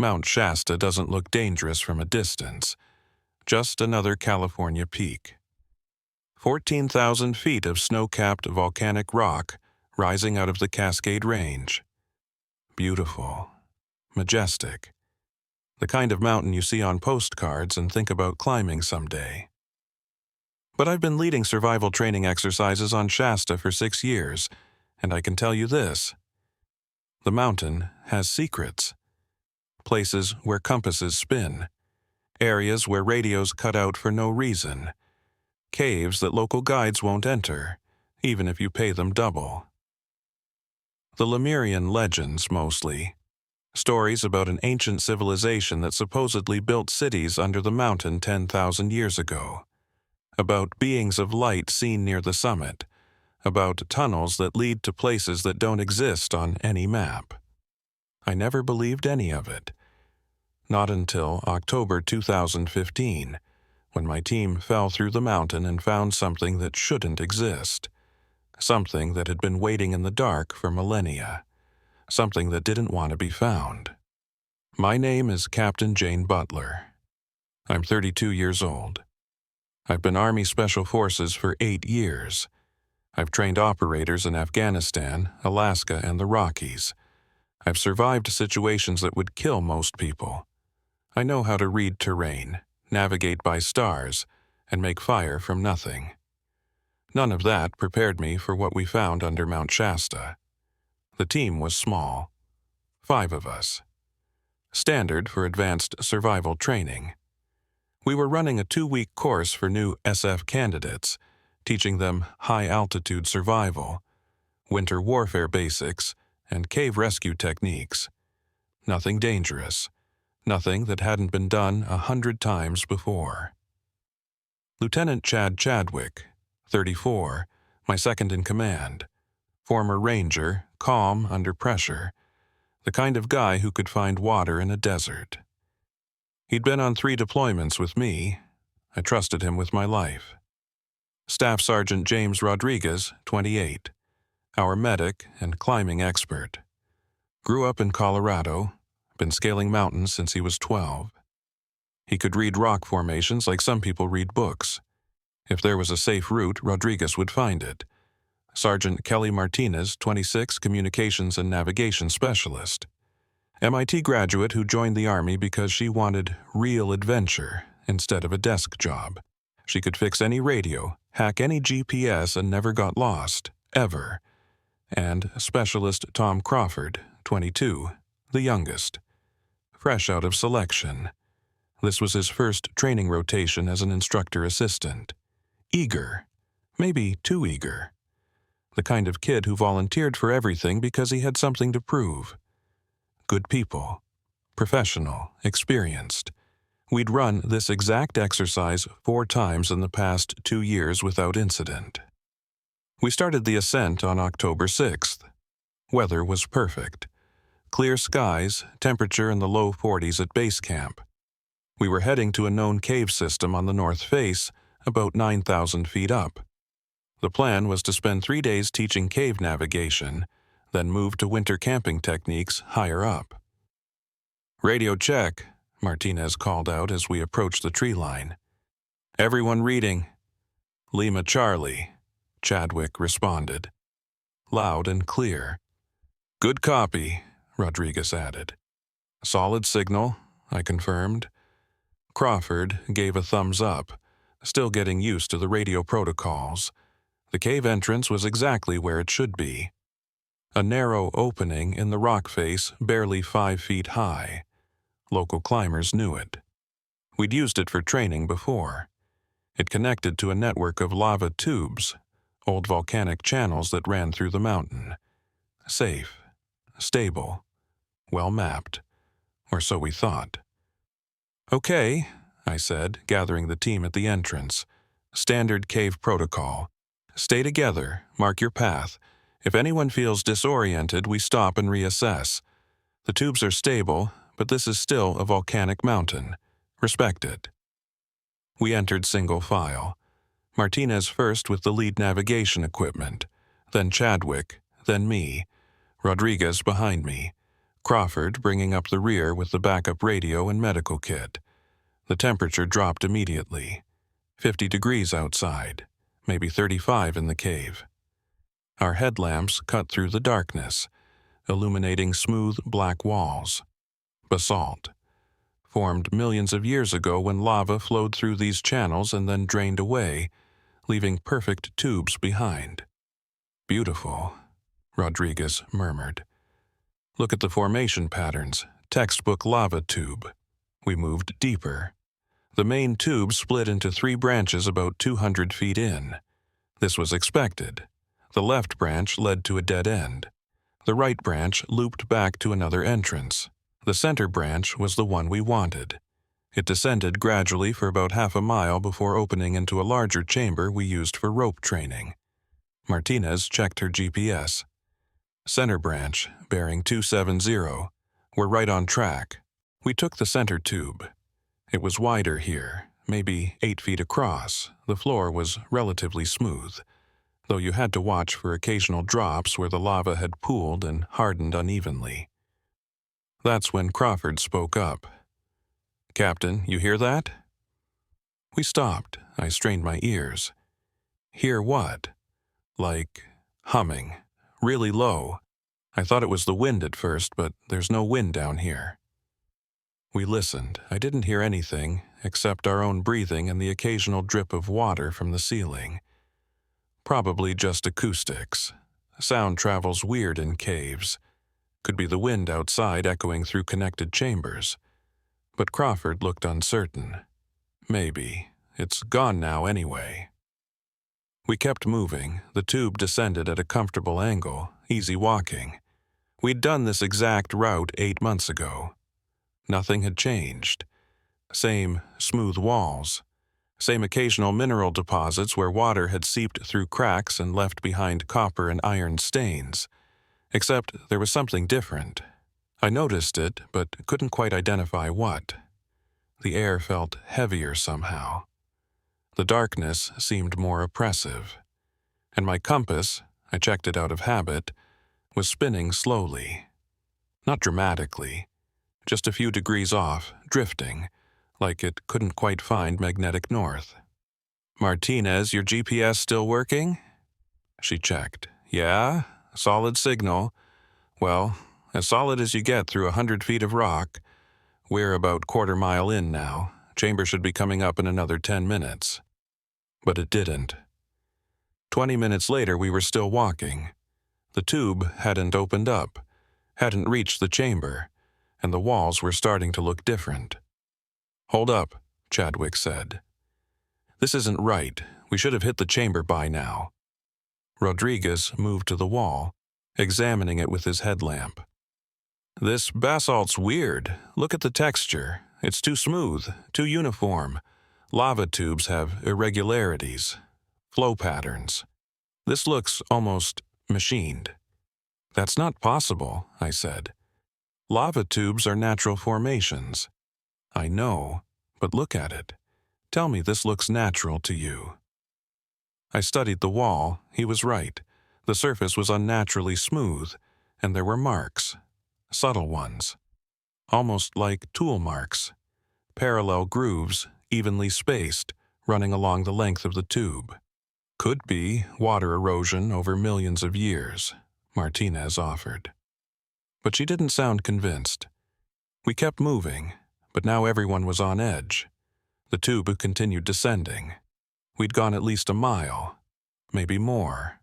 Mount Shasta doesn't look dangerous from a distance. Just another California peak. 14,000 feet of snow-capped volcanic rock rising out of the Cascade Range. Beautiful. Majestic. The kind of mountain you see on postcards and think about climbing someday. But I've been leading survival training exercises on Shasta for 6 years, and I can tell you this. The mountain has secrets. Places where compasses spin. Areas where radios cut out for no reason. Caves that local guides won't enter, even if you pay them double. The Lemurian legends, mostly. Stories about an ancient civilization that supposedly built cities under the mountain 10,000 years ago. About beings of light seen near the summit. About tunnels that lead to places that don't exist on any map. I never believed any of it. Not until October 2015, when my team fell through the mountain and found something that shouldn't exist. Something that had been waiting in the dark for millennia. Something that didn't want to be found. My name is Captain Jane Butler. I'm 32 years old. I've been Army Special Forces for 8 years. I've trained operators in Afghanistan, Alaska, and the Rockies. I've survived situations that would kill most people. I know how to read terrain, navigate by stars, and make fire from nothing. None of that prepared me for what we found under Mount Shasta. The team was small. 5 of us. Standard for advanced survival training. We were running a 2-week course for new SF candidates, teaching them high-altitude survival, winter warfare basics, and cave rescue techniques. Nothing dangerous. Nothing that hadn't been done 100 times before. Lieutenant Chad Chadwick, 34, my second in command. Former Ranger, calm under pressure. The kind of guy who could find water in a desert. He'd been on 3 deployments with me. I trusted him with my life. Staff Sergeant James Rodriguez, 28. Our medic and climbing expert. Grew up in Colorado. Been scaling mountains since he was 12. He could read rock formations like some people read books. If there was a safe route, Rodriguez would find it. Sergeant Kelly Martinez, 26, Communications and Navigation Specialist. MIT graduate who joined the Army because she wanted real adventure instead of a desk job. She could fix any radio, hack any GPS, and never got lost, ever. And Specialist Tom Crawford, 22, the youngest. Fresh out of selection. This was his first training rotation as an instructor assistant. Eager. Maybe too eager. The kind of kid who volunteered for everything because he had something to prove. Good people. Professional. Experienced. We'd run this exact exercise 4 times in the past 2 years without incident. We started the ascent on October 6th. Weather was perfect. Clear skies, temperature in the low 40s at base camp. We were heading to a known cave system on the north face, about 9,000 feet up. The plan was to spend 3 days teaching cave navigation, then move to winter camping techniques higher up. Radio check, Martinez called out as we approached the tree line. Everyone reading. Lima Charlie, Chadwick responded. Loud and clear. Good copy, Rodriguez added. Solid signal, I confirmed. Crawford gave a thumbs up, still getting used to the radio protocols. The cave entrance was exactly where it should be. A narrow opening in the rock face barely 5 feet high. Local climbers knew it. We'd used it for training before. It connected to a network of lava tubes, old volcanic channels that ran through the mountain. Safe, stable, well mapped, or so we thought. Okay, I said, gathering the team at the entrance. Standard cave protocol. Stay together, mark your path. If anyone feels disoriented, we stop and reassess. The tubes are stable, but this is still a volcanic mountain. Respect it. We entered single file. Martinez first with the lead navigation equipment, then Chadwick, then me, Rodriguez behind me, Crawford bringing up the rear with the backup radio and medical kit. The temperature dropped immediately. 50 degrees outside, maybe 35 in the cave. Our headlamps cut through the darkness, illuminating smooth black walls. Basalt. Formed millions of years ago when lava flowed through these channels and then drained away, leaving perfect tubes behind. Beautiful, Rodriguez murmured. Look at the formation patterns, textbook lava tube. We moved deeper. The main tube split into 3 branches about 200 feet in. This was expected. The left branch led to a dead end. The right branch looped back to another entrance. The center branch was the one we wanted. It descended gradually for about half a mile before opening into a larger chamber we used for rope training. Martinez checked her GPS. Center branch, bearing 270. We're right on track. We took the center tube. It was wider here, maybe 8 feet across. The floor was relatively smooth, though you had to watch for occasional drops where the lava had pooled and hardened unevenly. That's when Crawford spoke up. "Captain, you hear that?" We stopped. I strained my ears. Hear what? Like humming, really low. I thought it was the wind at first, but there's no wind down here. We listened. I didn't hear anything except our own breathing and the occasional drip of water from the ceiling. Probably just acoustics. Sound travels weird in caves. Could be the wind outside echoing through connected chambers. But Crawford looked uncertain. Maybe. It's gone now anyway. We kept moving. The tube descended at a comfortable angle, easy walking. We'd done this exact route 8 months ago. Nothing had changed. Same smooth walls. Same occasional mineral deposits where water had seeped through cracks and left behind copper and iron stains. Except there was something different. I noticed it, but couldn't quite identify what. The air felt heavier somehow. The darkness seemed more oppressive. And my compass, I checked it out of habit, was spinning slowly. Not dramatically. Just a few degrees off, drifting, like it couldn't quite find magnetic north. "Martinez, your GPS still working?" She checked. "Yeah, solid signal. Well, as solid as you get through 100 feet of rock. We're about quarter-mile in now. Chamber should be coming up in another 10 minutes. But it didn't. 20 minutes later, we were still walking. The tube hadn't opened up, hadn't reached the chamber, and the walls were starting to look different. "Hold up," Chadwick said. "This isn't right. We should have hit the chamber by now." Rodriguez moved to the wall, examining it with his headlamp. "This basalt's weird. Look at the texture. It's too smooth, too uniform. Lava tubes have irregularities, flow patterns. This looks almost machined." "That's not possible," I said. "Lava tubes are natural formations." "I know, but look at it. Tell me this looks natural to you." I studied the wall. He was right. The surface was unnaturally smooth, and there were marks. Subtle ones. Almost like tool marks. Parallel grooves, evenly spaced, running along the length of the tube. "Could be water erosion over millions of years," Martinez offered. But she didn't sound convinced. We kept moving, but now everyone was on edge. The tube continued descending. We'd gone at least a mile, maybe more,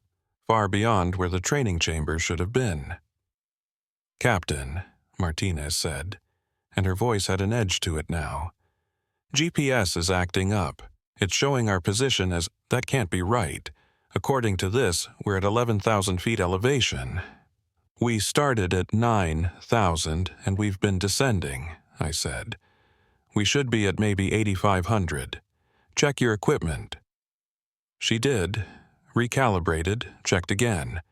far beyond where the training chamber should have been. "Captain," Martinez said, and her voice had an edge to it now. "GPS is acting up. It's showing our position as that can't be right. According to this, we're at 11,000 feet elevation." "We started at 9,000 and we've been descending," I said. "We should be at maybe 8,500. Check your equipment." She did, recalibrated, checked again.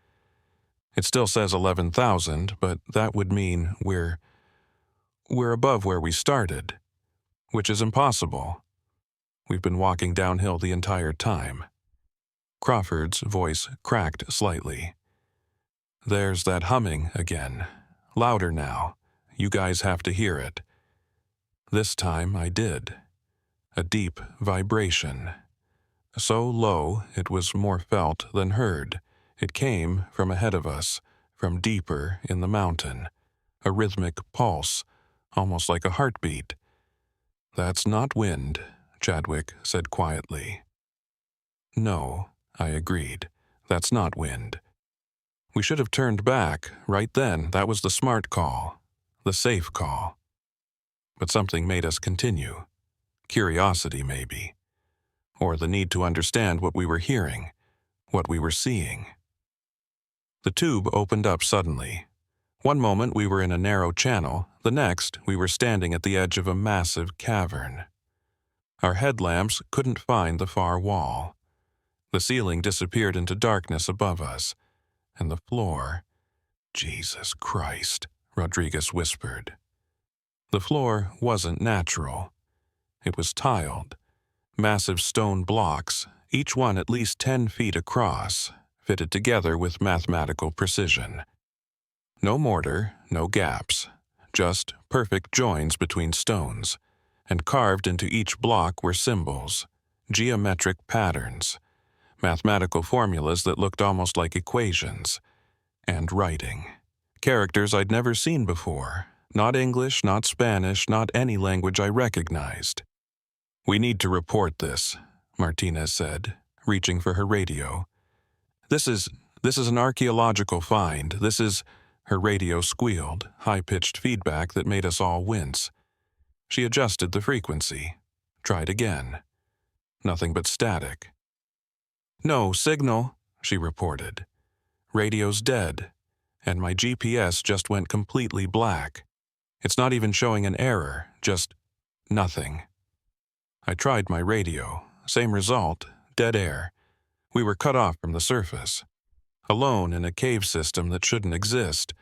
It still says 11,000, but that would mean we're above where we started, which is impossible. We've been walking downhill the entire time. Crawford's voice cracked slightly. "There's that humming again, Louder now. You guys have to hear it." This time I did. A deep vibration. So low it was more felt than heard. It came from ahead of us, from deeper in the mountain. A rhythmic pulse, almost like a heartbeat. "That's not wind," Chadwick said quietly. "No," I agreed. "That's not wind." We should have turned back right then. That was the smart call, the safe call. But something made us continue. Curiosity, maybe. Or the need to understand what we were hearing, what we were seeing. The tube opened up suddenly. One moment we were in a narrow channel, the next we were standing at the edge of a massive cavern. Our headlamps couldn't find the far wall. The ceiling disappeared into darkness above us, and the floor— "Jesus Christ," Rodriguez whispered. The floor wasn't natural. It was tiled. Massive stone blocks, each one at least 10 feet across, fitted together with mathematical precision. No mortar, no gaps, just perfect joins between stones, and carved into each block were symbols, geometric patterns, mathematical formulas that looked almost like equations, and writing. Characters I'd never seen before, not English, not Spanish, not any language I recognized. "We need to report this," Martinez said, reaching for her radio. This is an archaeological find. This is—" Her radio squealed, high-pitched feedback that made us all wince. She adjusted the frequency. Tried again. Nothing but static. "No signal," she reported. "Radio's dead, and my GPS just went completely black. It's not even showing an error, just nothing." I tried my radio. Same result, dead air. We were cut off from the surface. Alone in a cave system that shouldn't exist,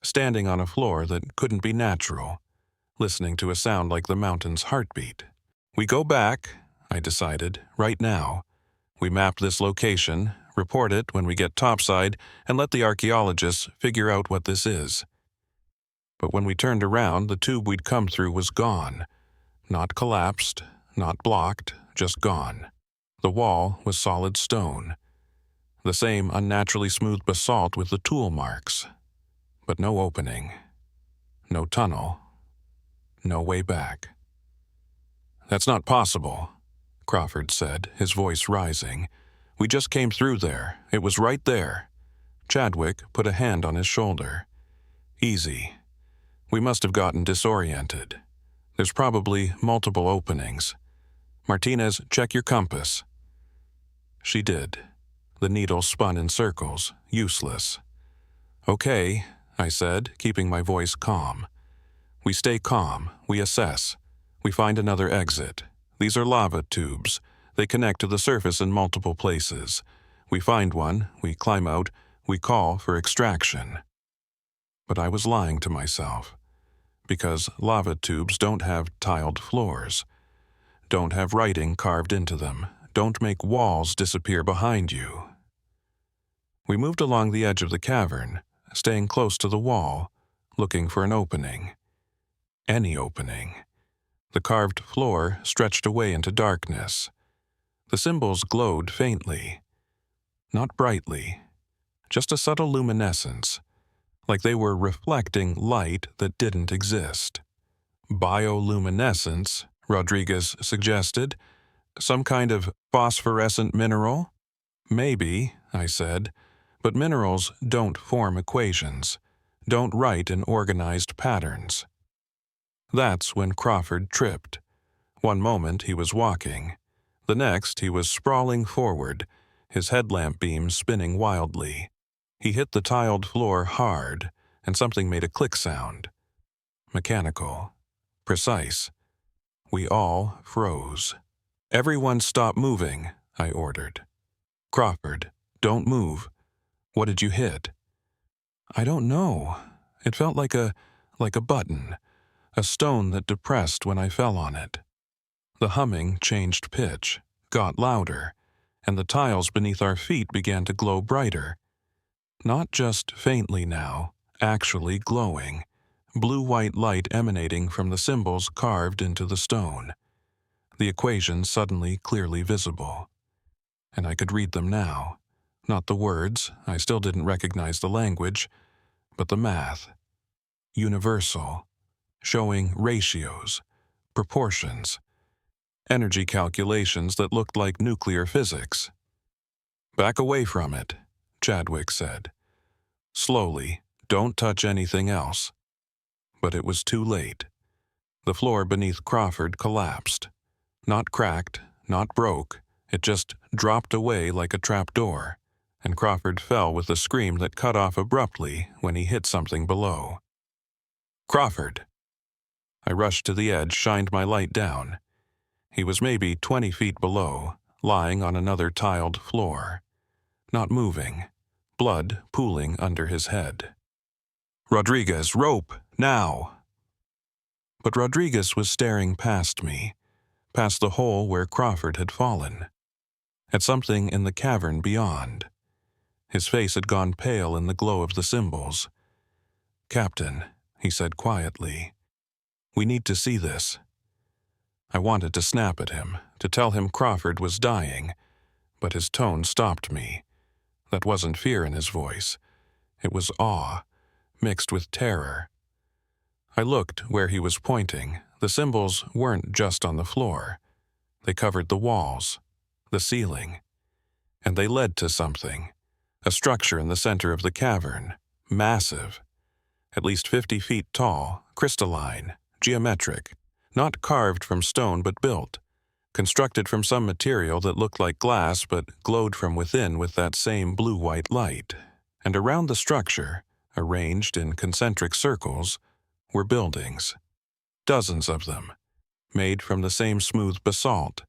standing on a floor that couldn't be natural, listening to a sound like the mountain's heartbeat. "We go back," I decided, "right now. We map this location, report it when we get topside, and let the archaeologists figure out what this is." But when we turned around, the tube we'd come through was gone. Not collapsed, not blocked, just gone. The wall was solid stone. The same unnaturally smooth basalt with the tool marks. But no opening. No tunnel. No way back. "That's not possible," Crawford said, his voice rising. "We just came through there. It was right there." Chadwick put a hand on his shoulder. "Easy. We must have gotten disoriented. There's probably multiple openings. Martinez, check your compass." She did. The needle spun in circles, useless. "Okay," I said, keeping my voice calm. "We stay calm, we assess. We find another exit. These are lava tubes. They connect to the surface in multiple places. We find one, we climb out, we call for extraction." But I was lying to myself, because lava tubes don't have tiled floors, don't have writing carved into them, don't make walls disappear behind you. We moved along the edge of the cavern, staying close to the wall, looking for an opening. Any opening. The carved floor stretched away into darkness. The symbols glowed faintly. Not brightly, just a subtle luminescence, like they were reflecting light that didn't exist. "Bioluminescence," Rodriguez suggested. "Some kind of phosphorescent mineral?" "Maybe," I said, "but minerals don't form equations, don't write in organized patterns." That's when Crawford tripped. One moment he was walking. The next he was sprawling forward, his headlamp beams spinning wildly. He hit the tiled floor hard, and something made a click sound. Mechanical. Precise. We all froze. "Everyone stop moving," I ordered. "Crawford, don't move. What did you hit?" "I don't know. It felt like a button, a stone that depressed when I fell on it." The humming changed pitch, got louder, and the tiles beneath our feet began to glow brighter. Not just faintly now, actually glowing, blue-white light emanating from the symbols carved into the stone. The equations suddenly clearly visible. And I could read them now. Not the words, I still didn't recognize the language, but the math. Universal, showing ratios, proportions, energy calculations that looked like nuclear physics. "Back away from it," Chadwick said. "Slowly, don't touch anything else." But it was too late. The floor beneath Crawford collapsed. Not cracked, not broke, it just dropped away like a trapdoor, and Crawford fell with a scream that cut off abruptly when he hit something below. "Crawford!" I rushed to the edge, shined my light down. He was maybe 20 feet below, lying on another tiled floor. Not moving, blood pooling under his head. "Rodriguez, rope, now!" But Rodriguez was staring past me, past the hole where Crawford had fallen, at something in the cavern beyond. His face had gone pale in the glow of the symbols. "Captain," he said quietly, "we need to see this." I wanted to snap at him, to tell him Crawford was dying, but his tone stopped me. That wasn't fear in his voice. It was awe, mixed with terror. I looked where he was pointing. The symbols weren't just on the floor. They covered the walls, the ceiling, and they led to something. A structure in the center of the cavern, massive, at least 50 feet tall, crystalline, geometric, not carved from stone but built, constructed from some material that looked like glass but glowed from within with that same blue-white light. And around the structure, arranged in concentric circles, were buildings. Dozens of them, made from the same smooth basalt,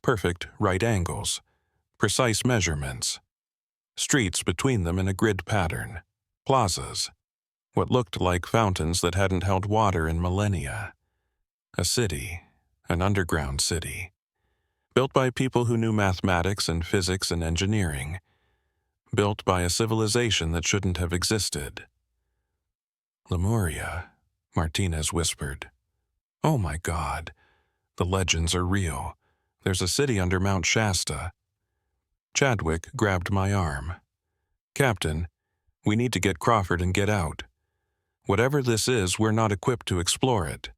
perfect right angles, precise measurements. Streets between them in a grid pattern, plazas, what looked like fountains that hadn't held water in millennia. A city, an underground city, built by people who knew mathematics and physics and engineering, built by a civilization that shouldn't have existed. "Lemuria," Martinez whispered. "Oh my God, the legends are real. There's a city under Mount Shasta." Chadwick grabbed my arm. "Captain, we need to get Crawford and get out. Whatever this is, we're not equipped to explore it.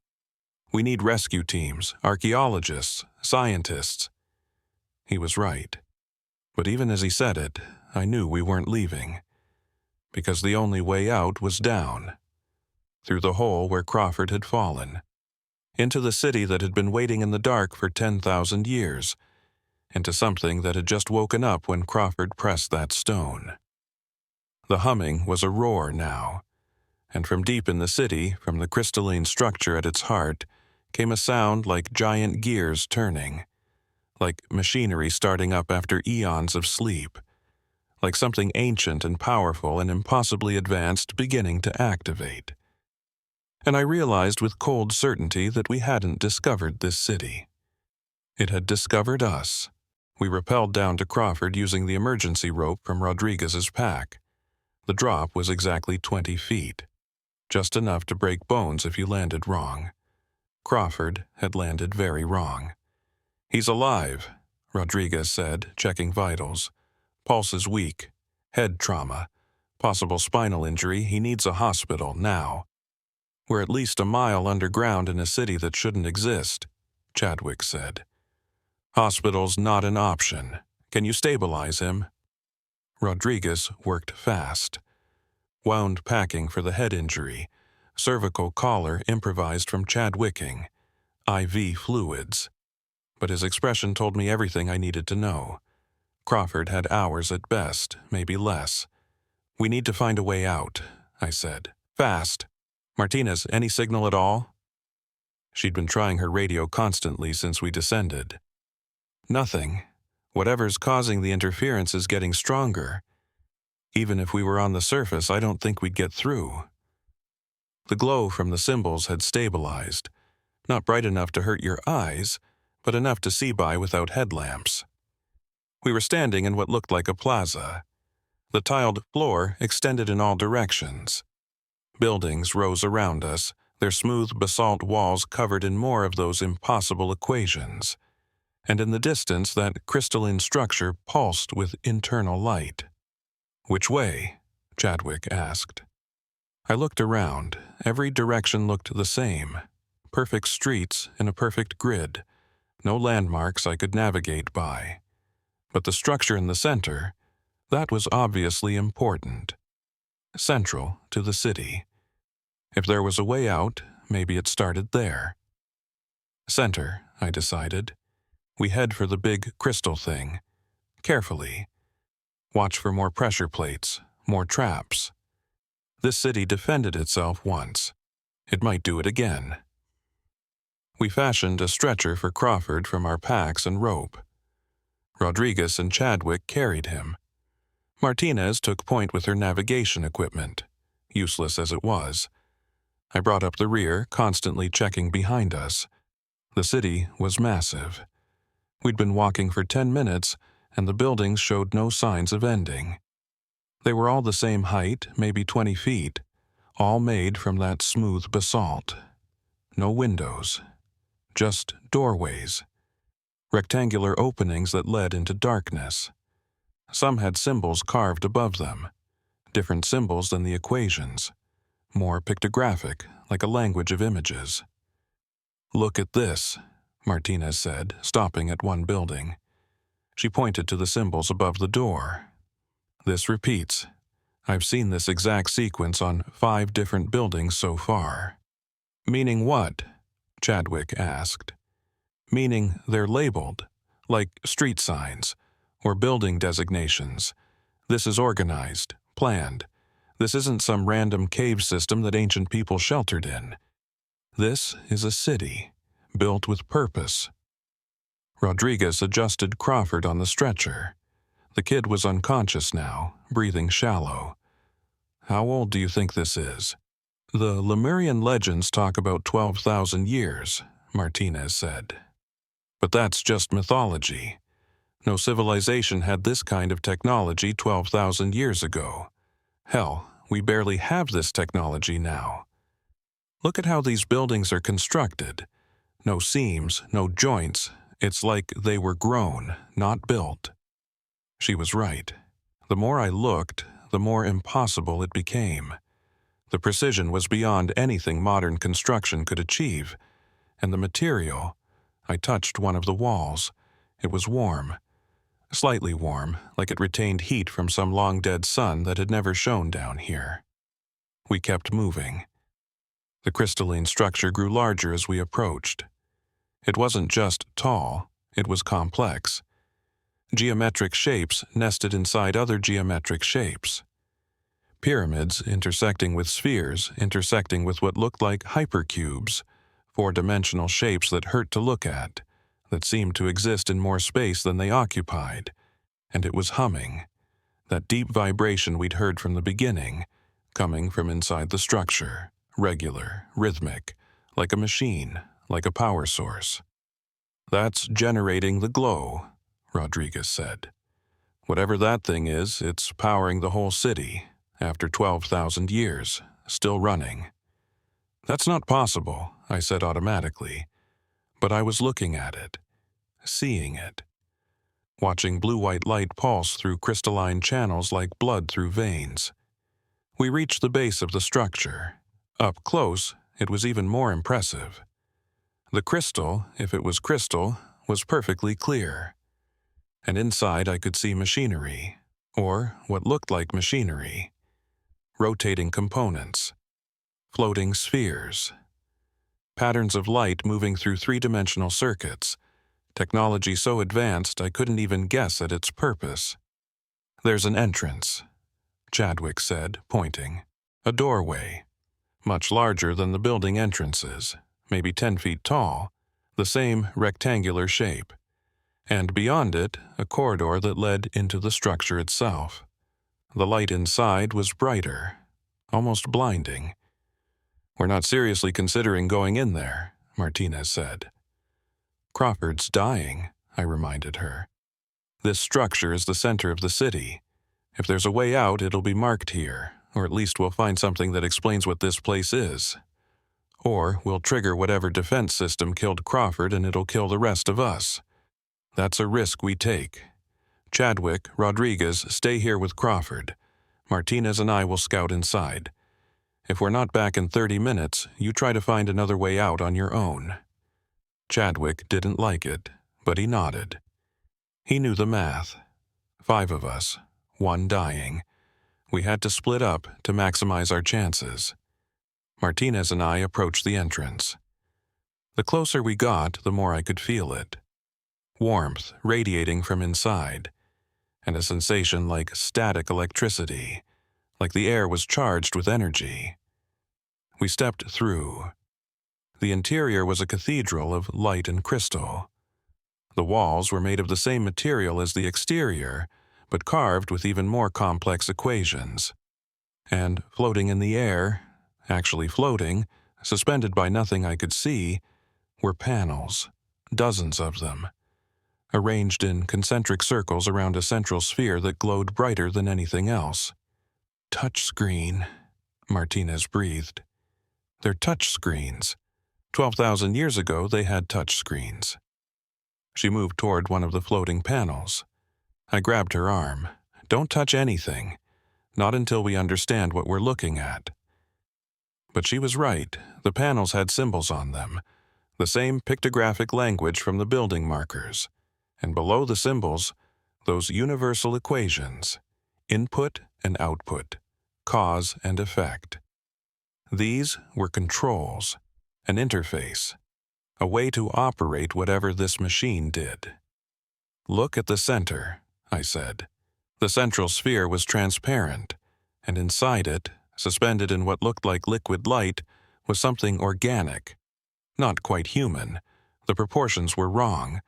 We need rescue teams, archaeologists, scientists." He was right. But even as he said it, I knew we weren't leaving. Because the only way out was down. Through the hole where Crawford had fallen. Into the city that had been waiting in the dark for 10,000 years. Into something that had just woken up when Crawford pressed that stone. The humming was a roar now. And from deep in the city, from the crystalline structure at its heart, came a sound like giant gears turning, like machinery starting up after eons of sleep, like something ancient and powerful and impossibly advanced beginning to activate. And I realized with cold certainty that we hadn't discovered this city. It had discovered us. We rappelled down to Crawford using the emergency rope from Rodriguez's pack. The drop was exactly 20 feet, just enough to break bones if you landed wrong. Crawford had landed very wrong. "He's alive," Rodriguez said, checking vitals. "Pulse is weak. Head trauma. Possible spinal injury. He needs a hospital, now." "We're at least a mile underground in a city that shouldn't exist," Chadwick said. "Hospital's not an option. Can you stabilize him?" Rodriguez worked fast. Wound packing for the head injury. Cervical collar improvised from Chadwicking. IV fluids. But his expression told me everything I needed to know. Crawford had hours at best, maybe less. "We need to find a way out," I said. "Fast. Martinez, any signal at all?" She'd been trying her radio constantly since we descended. "Nothing. Whatever's causing the interference is getting stronger. Even if we were on the surface, I don't think we'd get through." The glow from the symbols had stabilized, not bright enough to hurt your eyes, but enough to see by without headlamps. We were standing in what looked like a plaza. The tiled floor extended in all directions. Buildings rose around us, their smooth basalt walls covered in more of those impossible equations. And in the distance that crystalline structure pulsed with internal light. "Which way?" Chadwick asked. I looked around. Every direction looked the same. Perfect streets in a perfect grid. No landmarks I could navigate by. But the structure in the center, that was obviously important. Central to the city. If there was a way out, maybe it started there. Center, I decided. We head for the big crystal thing. Carefully. Watch for more pressure plates, more traps. This city defended itself once. It might do it again. We fashioned a stretcher for Crawford from our packs and rope. Rodriguez and Chadwick carried him. Martinez took point with her navigation equipment, useless as it was. I brought up the rear, constantly checking behind us. The city was massive. We'd been walking for 10 minutes, and the buildings showed no signs of ending. They were all the same height, maybe 20 feet, all made from that smooth basalt. No windows, just doorways, rectangular openings that led into darkness. Some had symbols carved above them, different symbols than the equations, more pictographic, like a language of images. "Look at this," Martinez said, stopping at one building. She pointed to the symbols above the door. "This repeats. I've seen this exact sequence on 5 different buildings so far." "Meaning what?" Chadwick asked. "Meaning they're labeled, like street signs, or building designations. This is organized, planned. This isn't some random cave system that ancient people sheltered in. This is a city, built with purpose." Rodriguez adjusted Crawford on the stretcher. The kid was unconscious now, breathing shallow. "How old do you think this is?" "The Lemurian legends talk about 12,000 years, Martinez said. "But that's just mythology. No civilization had this kind of technology 12,000 years ago. Hell, we barely have this technology now. Look at how these buildings are constructed. No seams, no joints. It's like they were grown, not built." She was right. The more I looked, the more impossible it became. The precision was beyond anything modern construction could achieve. And the material, I touched one of the walls. It was warm. Slightly warm, like it retained heat from some long-dead sun that had never shone down here. We kept moving. The crystalline structure grew larger as we approached. It wasn't just tall, it was complex. Geometric shapes nested inside other geometric shapes. Pyramids intersecting with spheres, intersecting with what looked like hypercubes, 4-dimensional shapes that hurt to look at, that seemed to exist in more space than they occupied. And it was humming, that deep vibration we'd heard from the beginning, coming from inside the structure, regular, rhythmic, like a machine, like a power source. "That's generating the glow," Rodriguez said. "Whatever that thing is, it's powering the whole city, after 12,000 years, still running." "That's not possible," I said automatically. But I was looking at it, seeing it, watching blue-white light pulse through crystalline channels like blood through veins. We reached the base of the structure. Up close, it was even more impressive. The crystal, if it was crystal, was perfectly clear. And inside I could see machinery, or what looked like machinery. Rotating components, floating spheres, patterns of light moving through 3-dimensional circuits, technology so advanced I couldn't even guess at its purpose. "There's an entrance," Chadwick said, pointing. "A doorway, much larger than the building entrances, maybe 10 feet tall, the same rectangular shape. And beyond it, a corridor that led into the structure itself. The light inside was brighter, almost blinding." "We're not seriously considering going in there," Martinez said. "Crawford's dying," I reminded her. "This structure is the center of the city. If there's a way out, it'll be marked here, or at least we'll find something that explains what this place is. Or we'll trigger whatever defense system killed Crawford and it'll kill the rest of us. That's a risk we take. Chadwick, Rodriguez, stay here with Crawford. Martinez and I will scout inside. If we're not back in 30 minutes, you try to find another way out on your own." Chadwick didn't like it, but he nodded. He knew the math. 5 of us, 1 dying. We had to split up to maximize our chances. Martinez and I approached the entrance. The closer we got, the more I could feel it. Warmth radiating from inside, and a sensation like static electricity, like the air was charged with energy. We stepped through. The interior was a cathedral of light and crystal. The walls were made of the same material as the exterior, but carved with even more complex equations. And floating in the air, actually floating, suspended by nothing I could see, were panels, dozens of them, arranged in concentric circles around a central sphere that glowed brighter than anything else. "Touchscreen," Martinez breathed. "They're touchscreens. 12,000 years ago they had touchscreens." She moved toward one of the floating panels. I grabbed her arm. "Don't touch anything. Not until we understand what we're looking at." But she was right. The panels had symbols on them, the same pictographic language from the building markers. And below the symbols, those universal equations, input and output, cause and effect. These were controls, an interface, a way to operate whatever this machine did. "Look at the center," I said. The central sphere was transparent, and inside it, suspended in what looked like liquid light, was something organic. Not quite human. The proportions were wrong.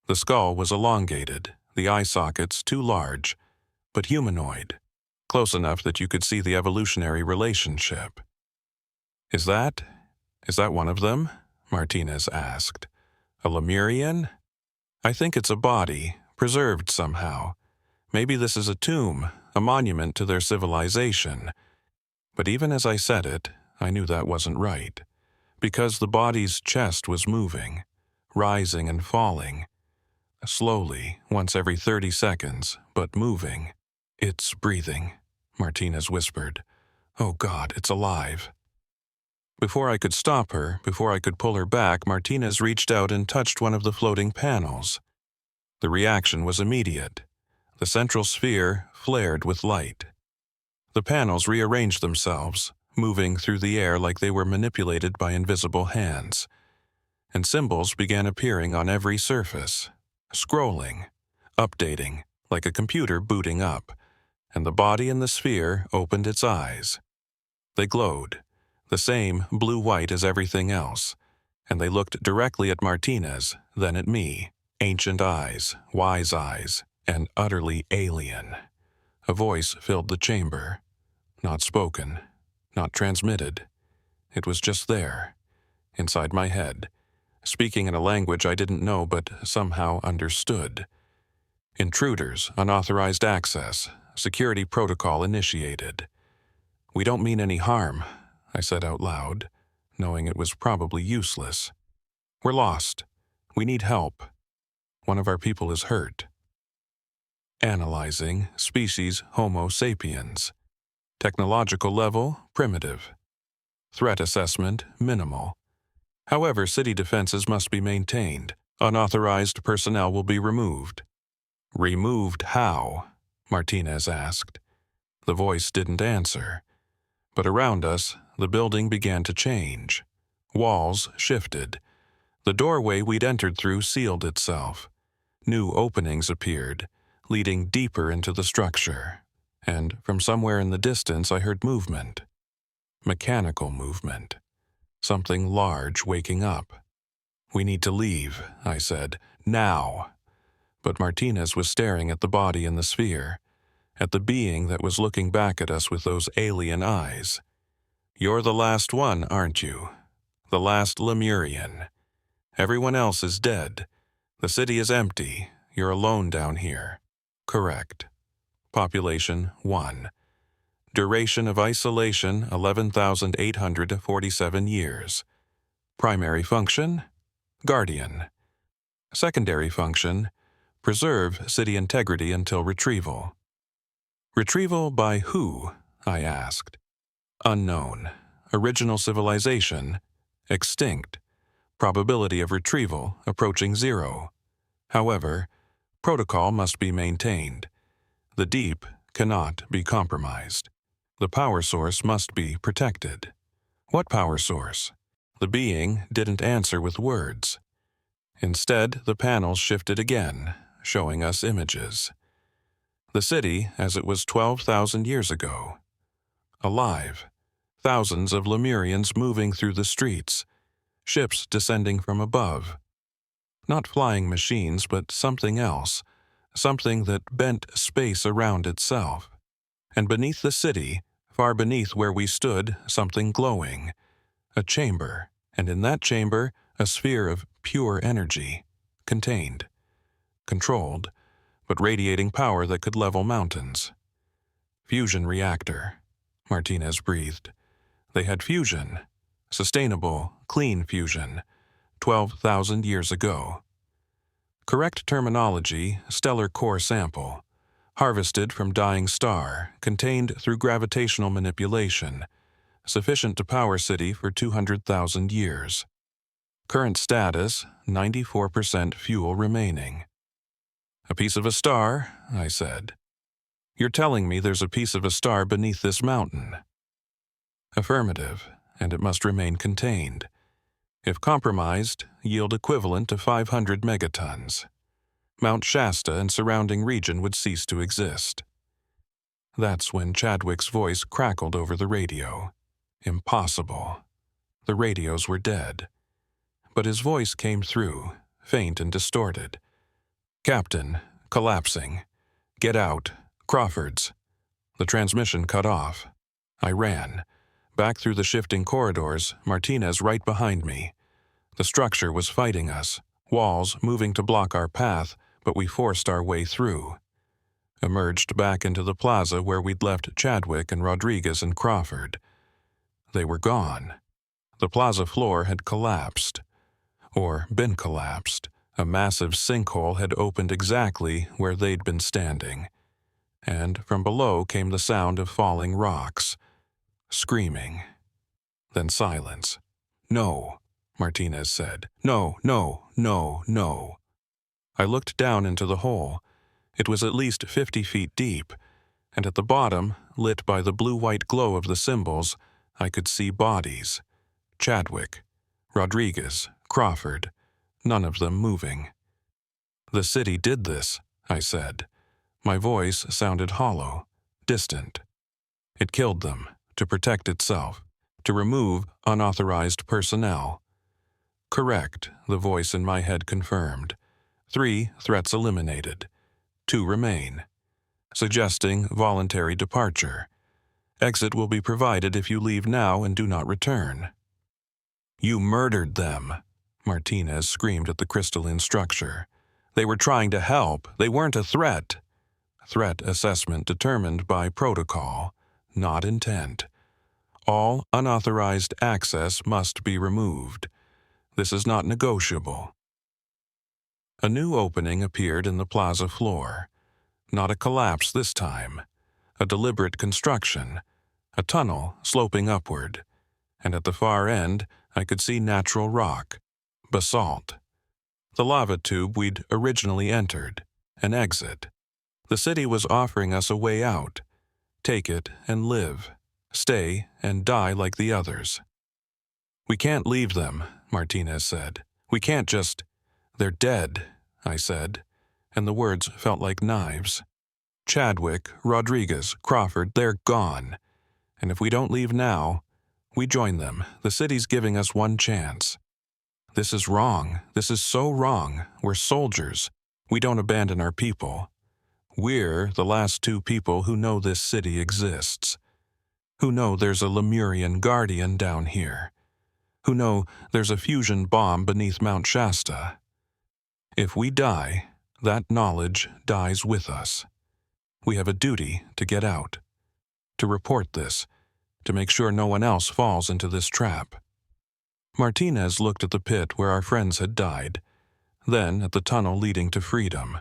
The skull was elongated, the eye sockets too large, but humanoid, close enough that you could see the evolutionary relationship. Is that one of them?" Martinez asked. "A Lemurian? I think it's a body, preserved somehow. Maybe this is a tomb, a monument to their civilization." But even as I said it, I knew that wasn't right, because the body's chest was moving, rising and falling, slowly, once every 30 seconds, but moving. "It's breathing," Martinez whispered. "Oh God, it's alive." Before I could stop her, before I could pull her back, Martinez reached out and touched one of the floating panels. The reaction was immediate. The central sphere flared with light. The panels rearranged themselves, moving through the air like they were manipulated by invisible hands. And symbols began appearing on every surface, scrolling, updating, like a computer booting up, and the body in the sphere opened its eyes. They glowed, the same blue-white as everything else, and they looked directly at Martinez, then at me, ancient eyes, wise eyes, and utterly alien. A voice filled the chamber, not spoken, not transmitted. It was just there, inside my head, speaking in a language I didn't know but somehow understood. "Intruders, unauthorized access, security protocol initiated." "We don't mean any harm," I said out loud, knowing it was probably useless. "We're lost. We need help. One of our people is hurt." Analyzing, species Homo sapiens. Technological level, primitive. Threat assessment, minimal. However, city defenses must be maintained. Unauthorized personnel will be removed. "Removed how?" Martinez asked. The voice didn't answer. But around us, the building began to change. Walls shifted. The doorway we'd entered through sealed itself. New openings appeared, leading deeper into the structure. And from somewhere in the distance I heard movement. Mechanical movement. Something large waking up. "We need to leave," I said. "Now." But Martinez was staring at the body in the sphere, at the being that was looking back at us with those alien eyes. "You're the last one, aren't you? The last Lemurian. Everyone else is dead. The city is empty. You're alone down here." "Correct. Population 1. Duration of isolation 11,847 years. Primary function, guardian. Secondary function, preserve city integrity until retrieval. Retrieval by who? I asked. Unknown. Original civilization, extinct. Probability of retrieval approaching 0. However, protocol must be maintained. The deep cannot be compromised. The power source must be protected. What power source? The being didn't answer with words. Instead, the panels shifted again, showing us images. The city as it was 12,000 years ago. Alive. Thousands of Lemurians moving through the streets. Ships descending from above. Not flying machines, but something else. Something that bent space around itself. And beneath the city, far beneath where we stood, something glowing. A chamber, and in that chamber, a sphere of pure energy. Contained. Controlled, but radiating power that could level mountains. Fusion reactor, Martinez breathed. They had fusion. Sustainable, clean fusion. 12,000 years ago. Correct terminology, stellar core sample. Harvested from dying star, contained through gravitational manipulation. Sufficient to power city for 200,000 years. Current status, 94% fuel remaining. A piece of a star, I said. You're telling me there's a piece of a star beneath this mountain. Affirmative, and it must remain contained. If compromised, yield equivalent to 500 megatons. Mount Shasta and surrounding region would cease to exist. That's when Chadwick's voice crackled over the radio. Impossible. The radios were dead. But his voice came through, faint and distorted. Captain, collapsing. Get out. Crawford's. The transmission cut off. I ran. Back through the shifting corridors, Martinez right behind me. The structure was fighting us, walls moving to block our path, but we forced our way through. Emerged back into the plaza where we'd left Chadwick and Rodriguez and Crawford. They were gone. The plaza floor had collapsed. Or been collapsed. A massive sinkhole had opened exactly where they'd been standing. And from below came the sound of falling rocks. Screaming. Then silence. No, Martinez said. No, no, no, no. I looked down into the hole. It was at least 50 feet deep, and at the bottom, lit by the blue-white glow of the symbols, I could see bodies. Chadwick, Rodriguez, Crawford, none of them moving. The city did this, I said. My voice sounded hollow, distant. It killed them, to protect itself, to remove unauthorized personnel. Correct, the voice in my head confirmed. 3 threats eliminated. 2 remain. Suggesting voluntary departure. Exit will be provided if you leave now and do not return. You murdered them, Martinez screamed at the crystalline structure. They were trying to help. They weren't a threat. Threat assessment determined by protocol, not intent. All unauthorized access must be removed. This is not negotiable. A new opening appeared in the plaza floor. Not a collapse this time. A deliberate construction. A tunnel sloping upward. And at the far end, I could see natural rock. Basalt. The lava tube we'd originally entered. An exit. The city was offering us a way out. Take it and live. Stay and die like the others. We can't leave them, Martinez said. We can't just... They're dead, I said, and the words felt like knives. Chadwick, Rodriguez, Crawford, they're gone. And if we don't leave now, we join them. The city's giving us one chance. This is wrong. This is so wrong. We're soldiers. We don't abandon our people. We're the last 2 people who know this city exists. Who know there's a Lemurian guardian down here. Who know there's a fusion bomb beneath Mount Shasta. If we die, that knowledge dies with us. We have a duty to get out. to report this, to make sure no one else falls into this trap. Martinez looked at the pit where our friends had died, then at the tunnel leading to freedom,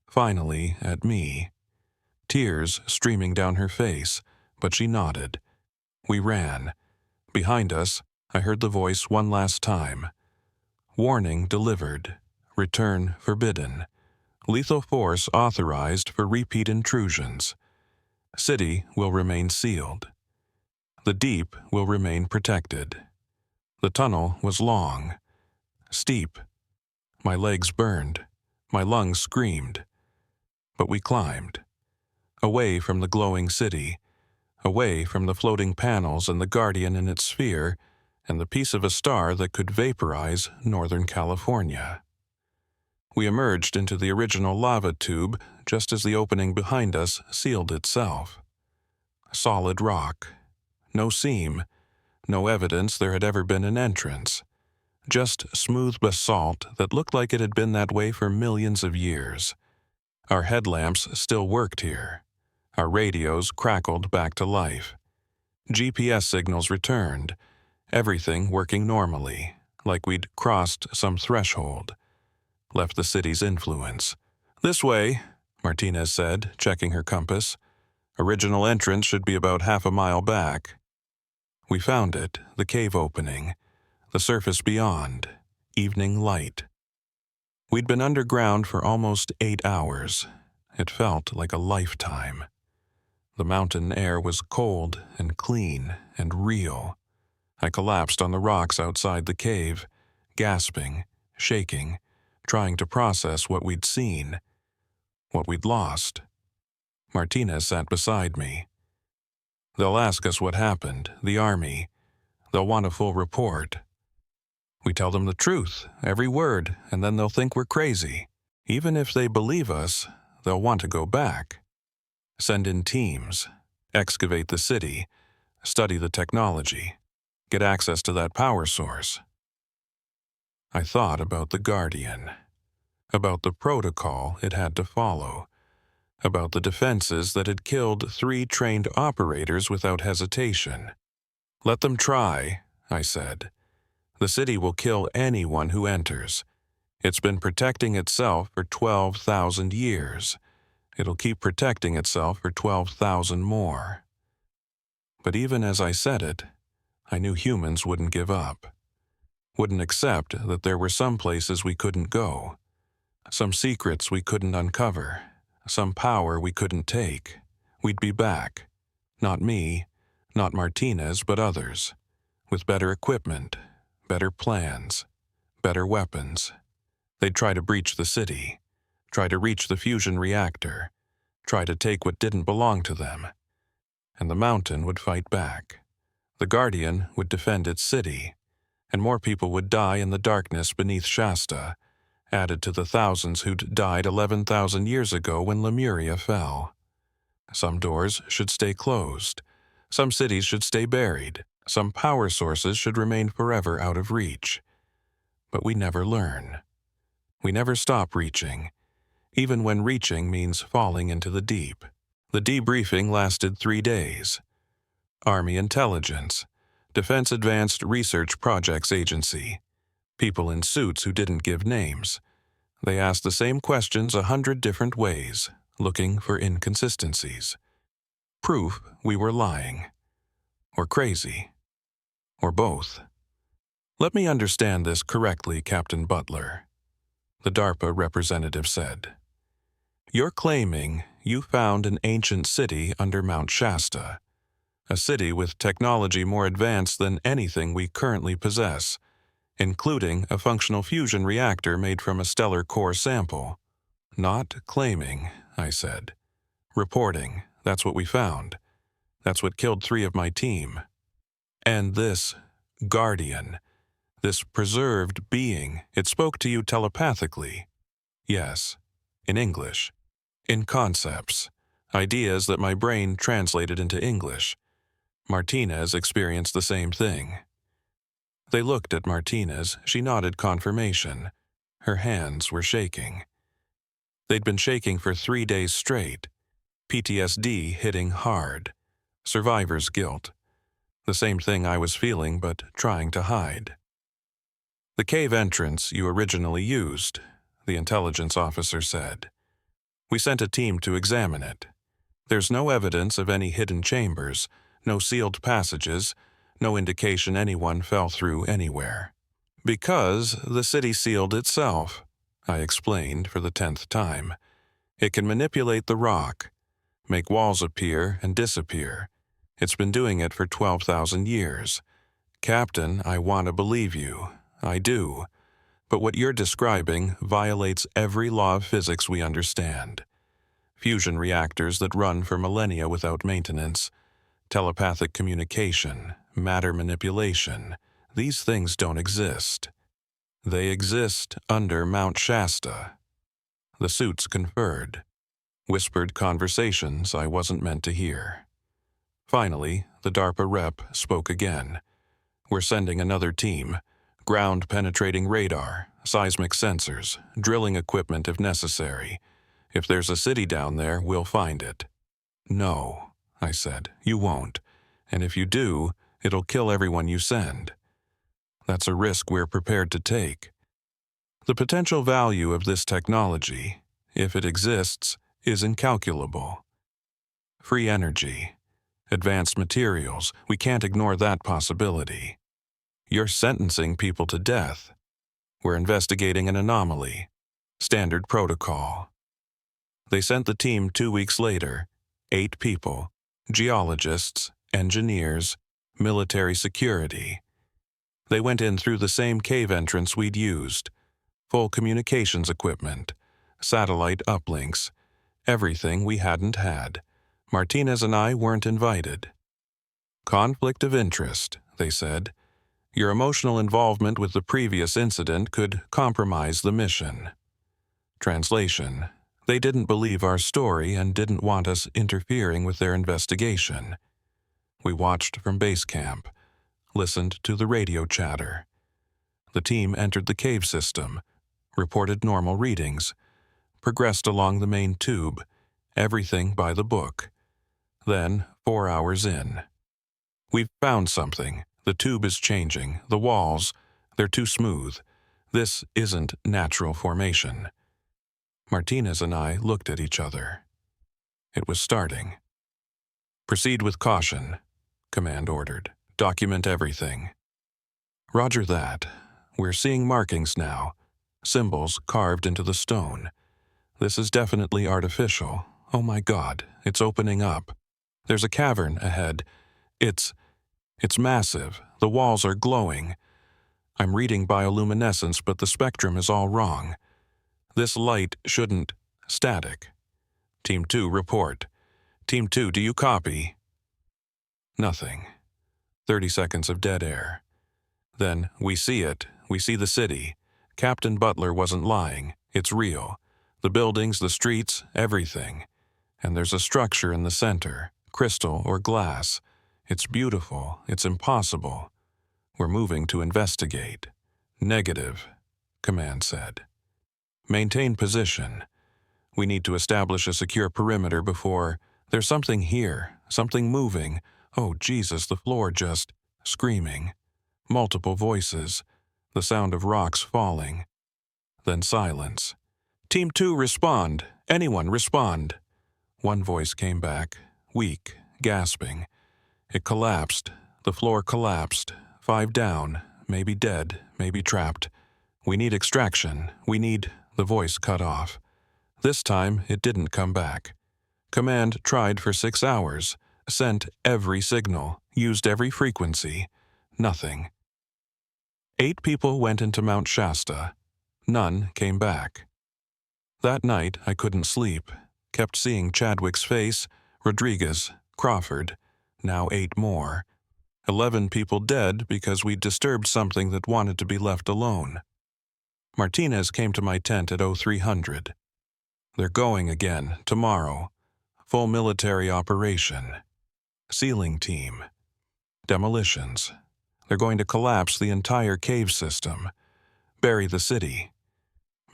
finally at me. Tears streaming down her face, but she nodded. We ran. Behind us, I heard the voice one last time. Warning delivered. Return forbidden. Lethal force authorized for repeat intrusions. City will remain sealed. The deep will remain protected. The tunnel was long, steep. My legs burned. My lungs screamed. But we climbed. Away from the glowing city, away from the floating panels and the guardian in its sphere, and the piece of a star that could vaporize Northern California. We emerged into the original lava tube just as the opening behind us sealed itself. Solid rock. No seam. No evidence there had ever been an entrance. Just smooth basalt that looked like it had been that way for millions of years. Our headlamps still worked here. Our radios crackled back to life. GPS signals returned, everything working normally, like we'd crossed some threshold. Left the city's influence. "This way," Martinez said, checking her compass. "Original entrance should be about half a mile back." We found it, the cave opening, the surface beyond, evening light. We'd been underground for almost 8 hours. It felt like a lifetime. The mountain air was cold and clean and real. I collapsed on the rocks outside the cave, gasping, shaking, trying to process what we'd seen, what we'd lost. Martinez sat beside me. "They'll ask us what happened, the army. They'll want a full report. We tell them the truth, every word, and then they'll think we're crazy. Even if they believe us, they'll want to go back. Send in teams, excavate the city, study the technology, get access to that power source." I thought about the Guardian, about the protocol it had to follow, about the defenses that had killed 3 trained operators without hesitation. "Let them try," I said. "The city will kill anyone who enters. It's been protecting itself for 12,000 years. It'll keep protecting itself for 12,000 more." But even as I said it, I knew humans wouldn't give up. Wouldn't accept that there were some places we couldn't go, some secrets we couldn't uncover, some power we couldn't take. We'd be back. Not me, not Martinez, but others, with better equipment, better plans, better weapons. They'd try to breach the city, try to reach the fusion reactor, try to take what didn't belong to them. And the mountain would fight back. The Guardian would defend its city, and more people would die in the darkness beneath Shasta, added to the thousands who'd died 11,000 years ago when Lemuria fell. Some doors should stay closed. Some cities should stay buried. Some power sources should remain forever out of reach. But we never learn. We never stop reaching, even when reaching means falling into the deep. The debriefing lasted 3 days. Army Intelligence, Defense Advanced Research Projects Agency, people in suits who didn't give names. They asked the same questions 100 different ways, looking for inconsistencies. Proof we were lying. Or crazy. Or both. "Let me understand this correctly, Captain Butler," the DARPA representative said. "You're claiming you found an ancient city under Mount Shasta, a city with technology more advanced than anything we currently possess, including a functional fusion reactor made from a stellar core sample." "Not claiming," I said. "Reporting, that's what we found. That's what killed 3 of my team. And this Guardian, this preserved being, it spoke to you telepathically." "Yes, in English. In concepts, ideas that my brain translated into English. Martinez experienced the same thing." They looked at Martinez. She nodded confirmation. Her hands were shaking. They'd been shaking for 3 days straight. PTSD hitting hard. Survivor's guilt. The same thing I was feeling but trying to hide. The cave entrance you originally used, the intelligence officer said. We sent a team to examine it. There's no evidence of any hidden chambers, no sealed passages, no indication anyone fell through anywhere. Because the city sealed itself, I explained for the 10th time. It can manipulate the rock, make walls appear and disappear. It's been doing it for 12,000 years. Captain, I want to believe you. I do. But what you're describing violates every law of physics we understand. Fusion reactors that run for millennia without maintenance, telepathic communication, matter manipulation, these things don't exist. They exist under Mount Shasta. The suits conferred. Whispered conversations I wasn't meant to hear. Finally, the DARPA rep spoke again. We're sending another team. Ground-penetrating radar, seismic sensors, drilling equipment if necessary. If there's a city down there, we'll find it. No, I said, you won't. And if you do, it'll kill everyone you send. That's a risk we're prepared to take. The potential value of this technology, if it exists, is incalculable. Free energy. Advanced materials, we can't ignore that possibility. You're sentencing people to death. We're investigating an anomaly. Standard protocol. They sent the team 2 weeks later, 8 people, geologists, engineers, military security. They went in through the same cave entrance we'd used. Full communications equipment, satellite uplinks, everything we hadn't had. Martinez and I weren't invited. Conflict of interest, they said. Your emotional involvement with the previous incident could compromise the mission. Translation: they didn't believe our story and didn't want us interfering with their investigation. We watched from base camp, listened to the radio chatter. The team entered the cave system, reported normal readings, progressed along the main tube, everything by the book. Then, 4 hours in. We've found something. The tube is changing. The walls, they're too smooth. This isn't natural formation. Martinez and I looked at each other. It was starting. Proceed with caution, Command ordered. Document everything. Roger that. We're seeing markings now. Symbols carved into the stone. This is definitely artificial. Oh my God, it's opening up. There's a cavern ahead. It's massive. The walls are glowing. I'm reading bioluminescence, but the spectrum is all wrong. This light shouldn't... Static. Team 2, report. Team 2, do you copy? Nothing. 30 seconds of dead air. Then, we see it. We see the city. Captain Butler wasn't lying. It's real. The buildings, the streets, everything. And there's a structure in the center, crystal or glass. It's beautiful. It's impossible. We're moving to investigate. Negative, Command said. Maintain position. We need to establish a secure perimeter before... There's something here, something moving. Oh, Jesus, the floor just... Screaming. Multiple voices. The sound of rocks falling. Then silence. Team 2, respond. Anyone, respond. One voice came back, weak, gasping. It collapsed. The floor collapsed. 5 down, maybe dead, maybe trapped. We need extraction. We need... The voice cut off. This time, it didn't come back. Command tried for 6 hours, sent every signal, used every frequency. Nothing. 8 people went into Mount Shasta. None came back. That night, I couldn't sleep. Kept seeing Chadwick's face, Rodriguez, Crawford, now 8 more. 11 people dead because we'd disturbed something that wanted to be left alone. Martinez came to my tent at 0300. They're going again, tomorrow. Full military operation. Sealing team. Demolitions. They're going to collapse the entire cave system. Bury the city.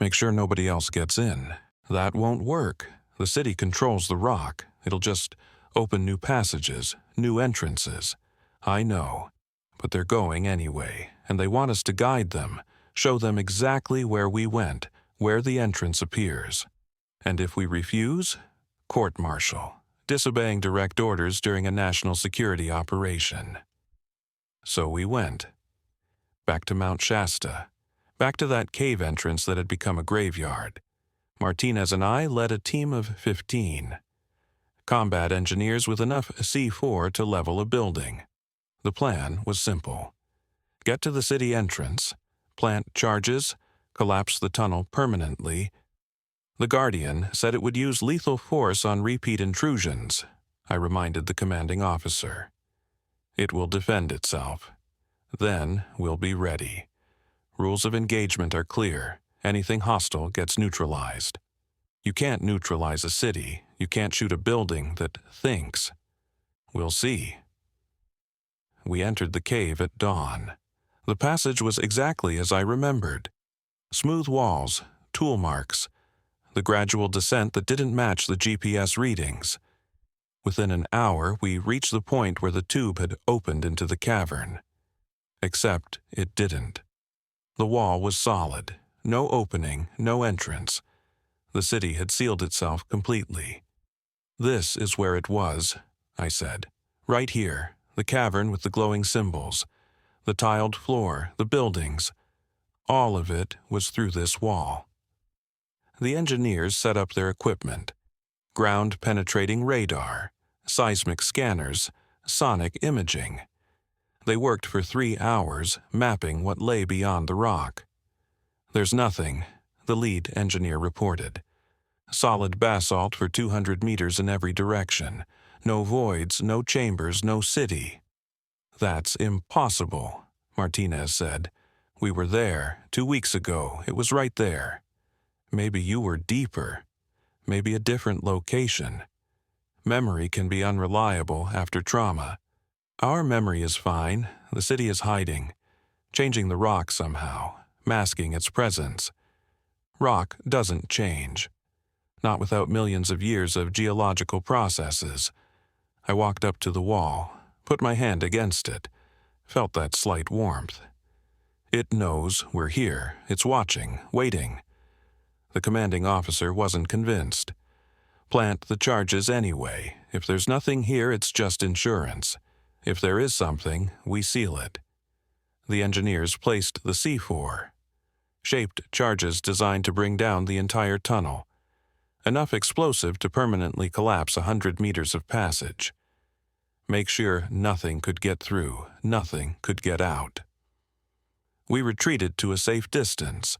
Make sure nobody else gets in. That won't work. The city controls the rock. It'll just open new passages, new entrances. I know, but they're going anyway, and they want us to guide them, show them exactly where we went, where the entrance appears. And if we refuse, court-martial, disobeying direct orders during a national security operation. So we went. Back to Mount Shasta, back to that cave entrance that had become a graveyard. Martinez and I led a team of 15. Combat engineers with enough C4 to level a building. The plan was simple. Get to the city entrance, plant charges, collapse the tunnel permanently. The Guardian said it would use lethal force on repeat intrusions, I reminded the commanding officer. It will defend itself. Then we'll be ready. Rules of engagement are clear. Anything hostile gets neutralized. You can't neutralize a city. You can't shoot a building that thinks. We'll see. We entered the cave at dawn. The passage was exactly as I remembered. Smooth walls, tool marks, the gradual descent that didn't match the GPS readings. Within an hour, we reached the point where the tube had opened into the cavern. Except it didn't. The wall was solid. No opening, no entrance. The city had sealed itself completely. This is where it was, I said. Right here, the cavern with the glowing symbols, the tiled floor, the buildings. All of it was through this wall. The engineers set up their equipment. Ground-penetrating radar, seismic scanners, sonic imaging. They worked for 3 hours, mapping what lay beyond the rock. There's nothing, the lead engineer reported. Solid basalt for 200 meters in every direction. No voids, no chambers, no city. That's impossible, Martinez said. We were there 2 weeks ago. It was right there. Maybe you were deeper. Maybe a different location. Memory can be unreliable after trauma. Our memory is fine. The city is hiding, changing the rock somehow, masking its presence. Rock doesn't change. Not without millions of years of geological processes. I walked up to the wall, put my hand against it, felt that slight warmth. It knows we're here. It's watching, waiting. The commanding officer wasn't convinced. Plant the charges anyway. If there's nothing here, it's just insurance. If there is something, we seal it. The engineers placed the C4. Shaped charges designed to bring down the entire tunnel. Enough explosive to permanently collapse 100 meters of passage. Make sure nothing could get through, nothing could get out. We retreated to a safe distance.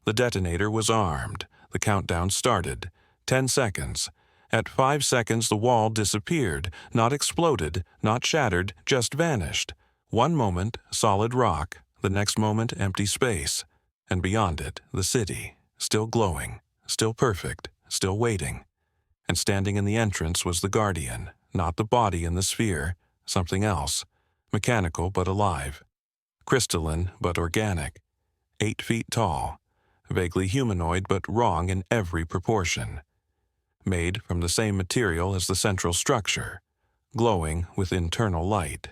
The detonator was armed. The countdown started. 10 seconds. At 5 seconds, the wall disappeared. Not exploded, not shattered, just vanished. One moment, solid rock. The next moment, empty space. And beyond it, the city, still glowing, still perfect, still waiting. And standing in the entrance was the Guardian, not the body in the sphere, something else. Mechanical but alive. Crystalline but organic. 8 feet tall. Vaguely humanoid but wrong in every proportion. Made from the same material as the central structure, glowing with internal light.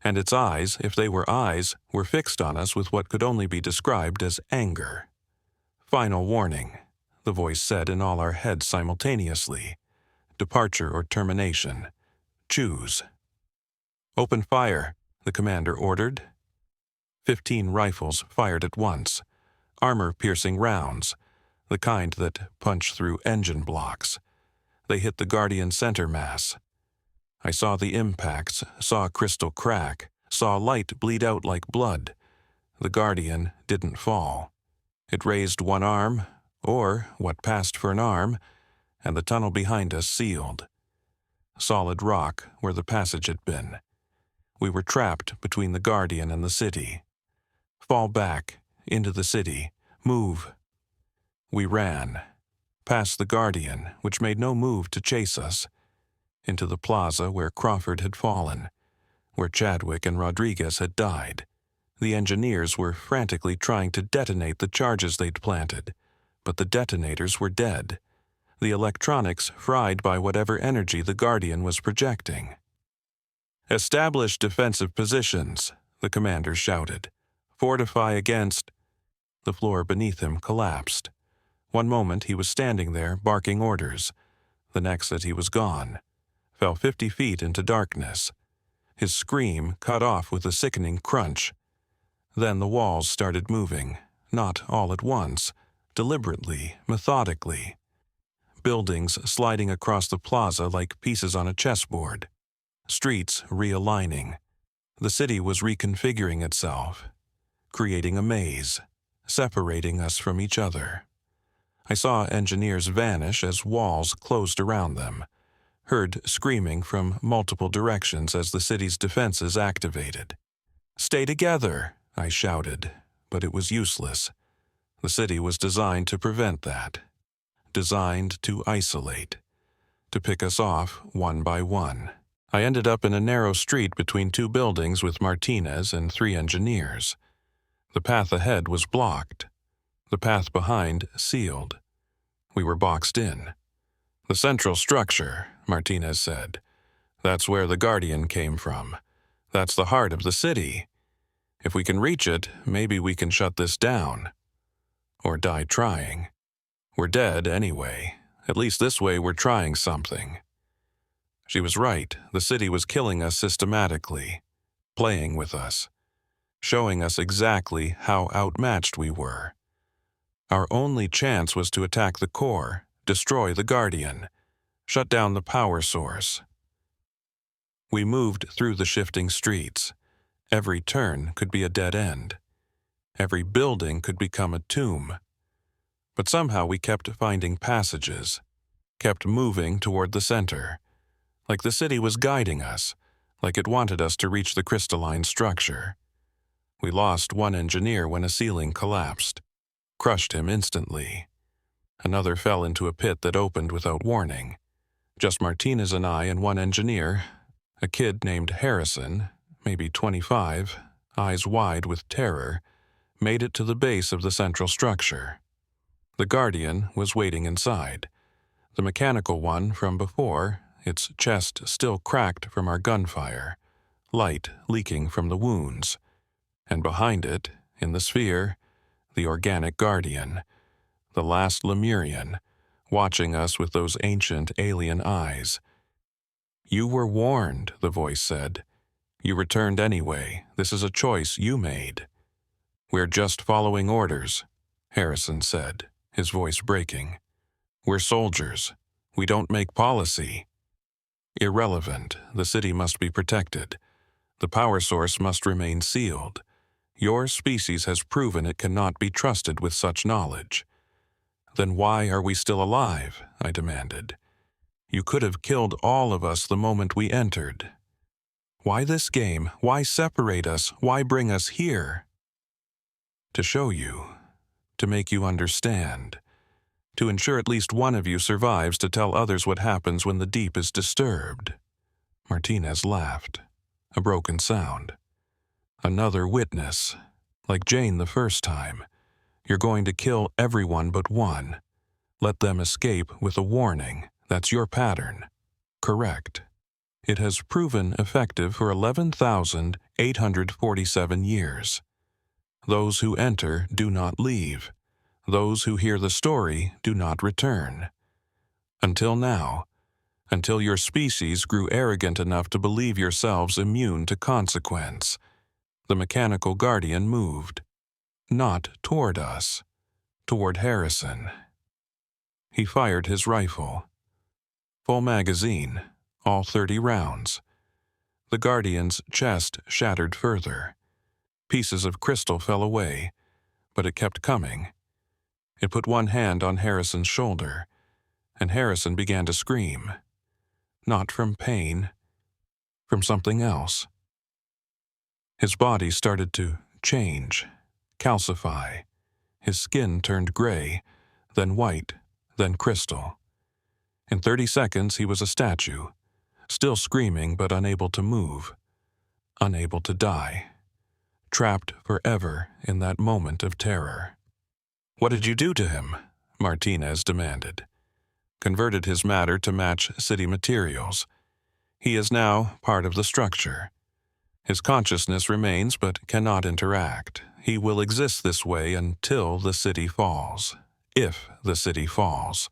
And its eyes, if they were eyes, were fixed on us with what could only be described as anger. Final warning, the voice said in all our heads simultaneously. Departure or termination. Choose. Open fire, the commander ordered. 15 rifles fired at once. Armor-piercing rounds, the kind that punch through engine blocks. They hit the Guardian center mass. I saw the impacts, saw a crystal crack, saw light bleed out like blood. The Guardian didn't fall. It raised one arm, or what passed for an arm, and the tunnel behind us sealed. Solid rock where the passage had been. We were trapped between the Guardian and the city. Fall back, into the city. Move. We ran. Past the Guardian, which made no move to chase us. Into the plaza where Crawford had fallen. Where Chadwick and Rodriguez had died. The engineers were frantically trying to detonate the charges they'd planted. But the detonators were dead. The electronics fried by whatever energy the Guardian was projecting. "Establish defensive positions," the commander shouted. "Fortify against—" The floor beneath him collapsed. One moment he was standing there, barking orders. The next that he was gone, fell 50 feet into darkness. His scream cut off with a sickening crunch. Then the walls started moving, not all at once, deliberately, methodically. Buildings sliding across the plaza like pieces on a chessboard. Streets realigning. The city was reconfiguring itself, creating a maze, separating us from each other. I saw engineers vanish as walls closed around them, heard screaming from multiple directions as the city's defenses activated. "Stay together," I shouted, but it was useless. The city was designed to prevent that, designed to isolate, to pick us off one by one. I ended up in a narrow street between 2 buildings with Martinez and 3 engineers. The path ahead was blocked, the path behind sealed. We were boxed in. "The central structure," Martinez said. "That's where the Guardian came from. That's the heart of the city. If we can reach it, maybe we can shut this down. Or die trying. We're dead anyway. At least this way we're trying something." She was right. The city was killing us systematically, playing with us, showing us exactly how outmatched we were. Our only chance was to attack the core, destroy the Guardian, shut down the power source. We moved through the shifting streets. Every turn could be a dead end. Every building could become a tomb. But somehow we kept finding passages, kept moving toward the center, like the city was guiding us, like it wanted us to reach the crystalline structure. We lost 1 engineer when a ceiling collapsed, crushed him instantly. Another fell into a pit that opened without warning. Just Martinez and I and 1 engineer, a kid named Harrison, maybe 25, eyes wide with terror, made it to the base of the central structure. The Guardian was waiting inside. The mechanical one from before, its chest still cracked from our gunfire, light leaking from the wounds. And behind it, in the sphere, the organic Guardian, the last Lemurian, watching us with those ancient alien eyes. "You were warned," the voice said. "You returned anyway. This is a choice you made." "We're just following orders," Harrison said, his voice breaking. "We're soldiers. We don't make policy." "Irrelevant. The city must be protected. The power source must remain sealed. Your species has proven it cannot be trusted with such knowledge." "Then why are we still alive?" I demanded. "You could have killed all of us the moment we entered. Why this game? Why separate us? Why bring us here?" "To show you. To make you understand. To ensure at least one of you survives to tell others what happens when the deep is disturbed." Martinez laughed. A broken sound. "Another witness. Like Jane the first time. You're going to kill everyone but one. Let them escape with a warning. That's your pattern." "Correct. It has proven effective for 11,847 years. Those who enter do not leave. Those who hear the story do not return. Until now, until your species grew arrogant enough to believe yourselves immune to consequence." The mechanical Guardian moved. Not toward us, toward Harrison. He fired his rifle. Full magazine, all 30 rounds. The Guardian's chest shattered further. Pieces of crystal fell away, but it kept coming. It put one hand on Harrison's shoulder, and Harrison began to scream. Not from pain, from something else. His body started to change, calcify. His skin turned gray, then white, then crystal. In 30 seconds he was a statue, still screaming but unable to move, unable to die, trapped forever in that moment of terror. "What did you do to him?" Martinez demanded. "Converted his matter to match city materials. He is now part of the structure. His consciousness remains but cannot interact. He will exist this way until the city falls. If the city falls.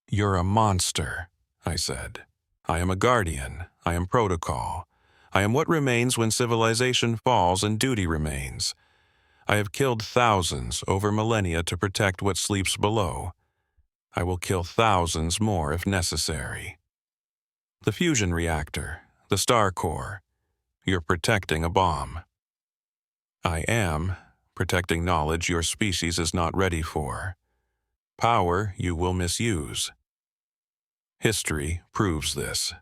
You're a monster, I said. I am a guardian. I am protocol. I am what remains when civilization falls and duty remains. I have killed thousands over millennia to protect what sleeps below. I will kill thousands more if necessary. The fusion reactor, the star core. You're protecting a bomb. I am protecting knowledge your species is not ready for. Power you will misuse. History proves this.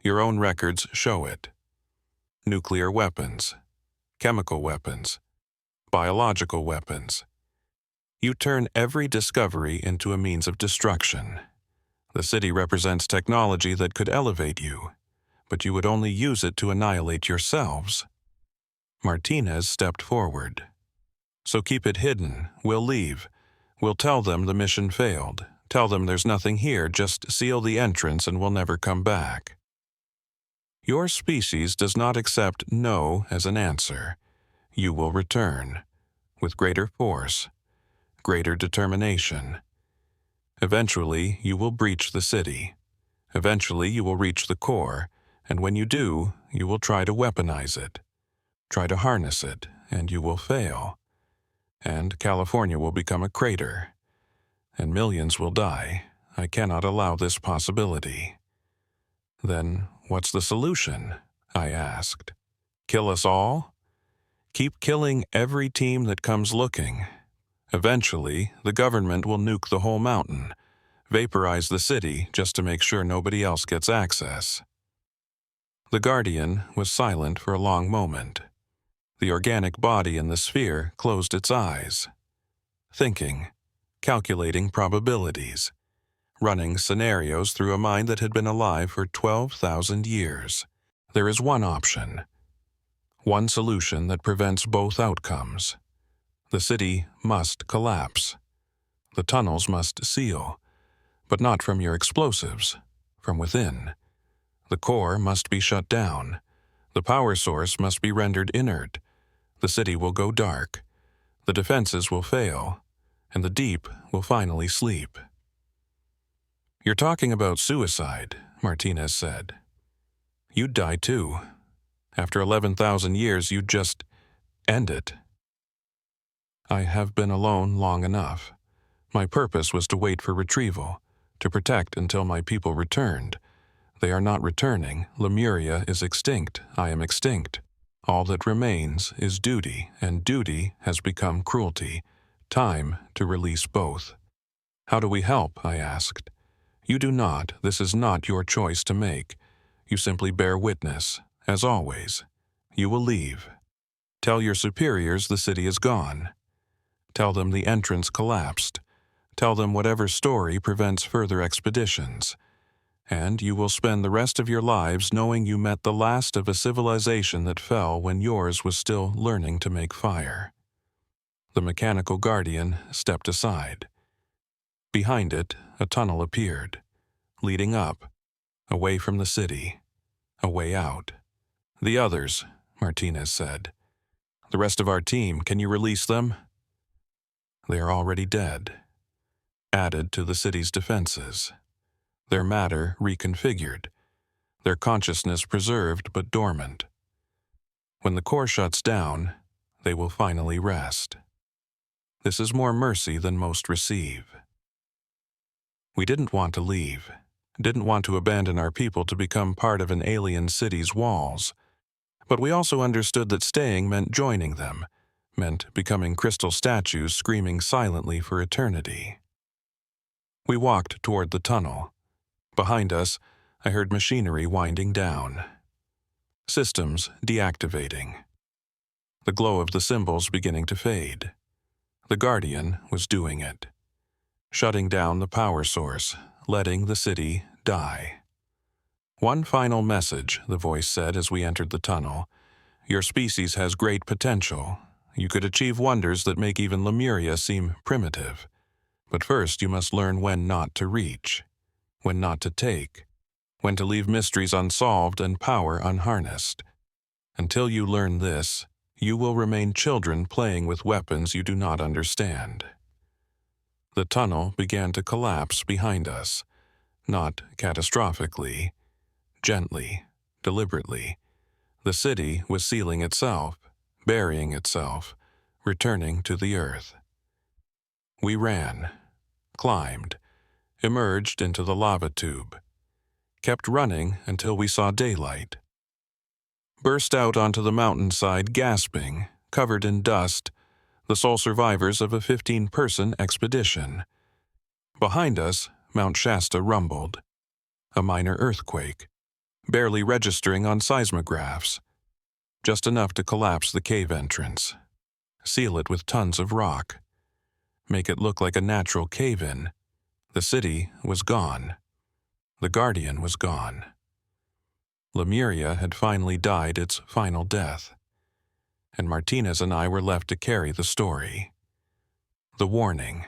Your own records show it. Nuclear weapons, chemical weapons, biological weapons. You turn every discovery into a means of destruction. The city represents technology that could elevate you, but you would only use it to annihilate yourselves. Martinez stepped forward. So keep it hidden. We'll leave. We'll tell them the mission failed. Tell them there's nothing here, just seal the entrance and we'll never come back. Your species does not accept no as an answer. You will return, with greater force, greater determination. Eventually, you will breach the city. Eventually, you will reach the core, and when you do, you will try to weaponize it. Try to harness it, and you will fail. And California will become a crater. And millions will die. I cannot allow this possibility. Then, what's the solution? I asked. Kill us all? Keep killing every team that comes looking. Eventually, the government will nuke the whole mountain, vaporize the city just to make sure nobody else gets access. The Guardian was silent for a long moment. The organic body in the sphere closed its eyes, thinking, calculating probabilities, running scenarios through a mind that had been alive for 12,000 years. There is one option, one solution that prevents both outcomes. The city must collapse. The tunnels must seal, but not from your explosives, from within. The core must be shut down. The power source must be rendered inert. The city will go dark. The defenses will fail, and the deep will finally sleep. You're talking about suicide, Martinez said. You'd die too. After 11,000 years, you'd just end it. I have been alone long enough. My purpose was to wait for retrieval, to protect until my people returned. They are not returning. Lemuria is extinct. I am extinct. All that remains is duty, and duty has become cruelty. Time to release both. How do we help? I asked. You do not. This is not your choice to make. You simply bear witness, as always. You will leave. Tell your superiors the city is gone. Tell them the entrance collapsed. Tell them whatever story prevents further expeditions. And you will spend the rest of your lives knowing you met the last of a civilization that fell when yours was still learning to make fire. The mechanical guardian stepped aside. Behind it, a tunnel appeared, leading up, away from the city, a way out. The others, Martinez said. The rest of our team, can you release them? They are already dead, added to the city's defenses. Their matter reconfigured, their consciousness preserved but dormant. When the core shuts down, they will finally rest. This is more mercy than most receive. We didn't want to leave, didn't want to abandon our people to become part of an alien city's walls, but we also understood that staying meant joining them, meant becoming crystal statues screaming silently for eternity. We walked toward the tunnel. Behind us, I heard machinery winding down. Systems deactivating. The glow of the symbols beginning to fade. The Guardian was doing it. Shutting down the power source, letting the city die. One final message, the voice said as we entered the tunnel. Your species has great potential. You could achieve wonders that make even Lemuria seem primitive. But first you must learn when not to reach, when not to take, when to leave mysteries unsolved and power unharnessed. Until you learn this, you will remain children playing with weapons you do not understand. The tunnel began to collapse behind us, not catastrophically, gently, deliberately. The city was sealing itself, burying itself, returning to the earth. We ran, climbed, emerged into the lava tube, kept running until we saw daylight. Burst out onto the mountainside gasping, covered in dust, the sole survivors of a 15-person expedition. Behind us, Mount Shasta rumbled. A minor earthquake, barely registering on seismographs, just enough to collapse the cave entrance, seal it with tons of rock, make it look like a natural cave-in. The city was gone. The Guardian was gone. Lemuria had finally died its final death, and Martinez and I were left to carry the story. The warning,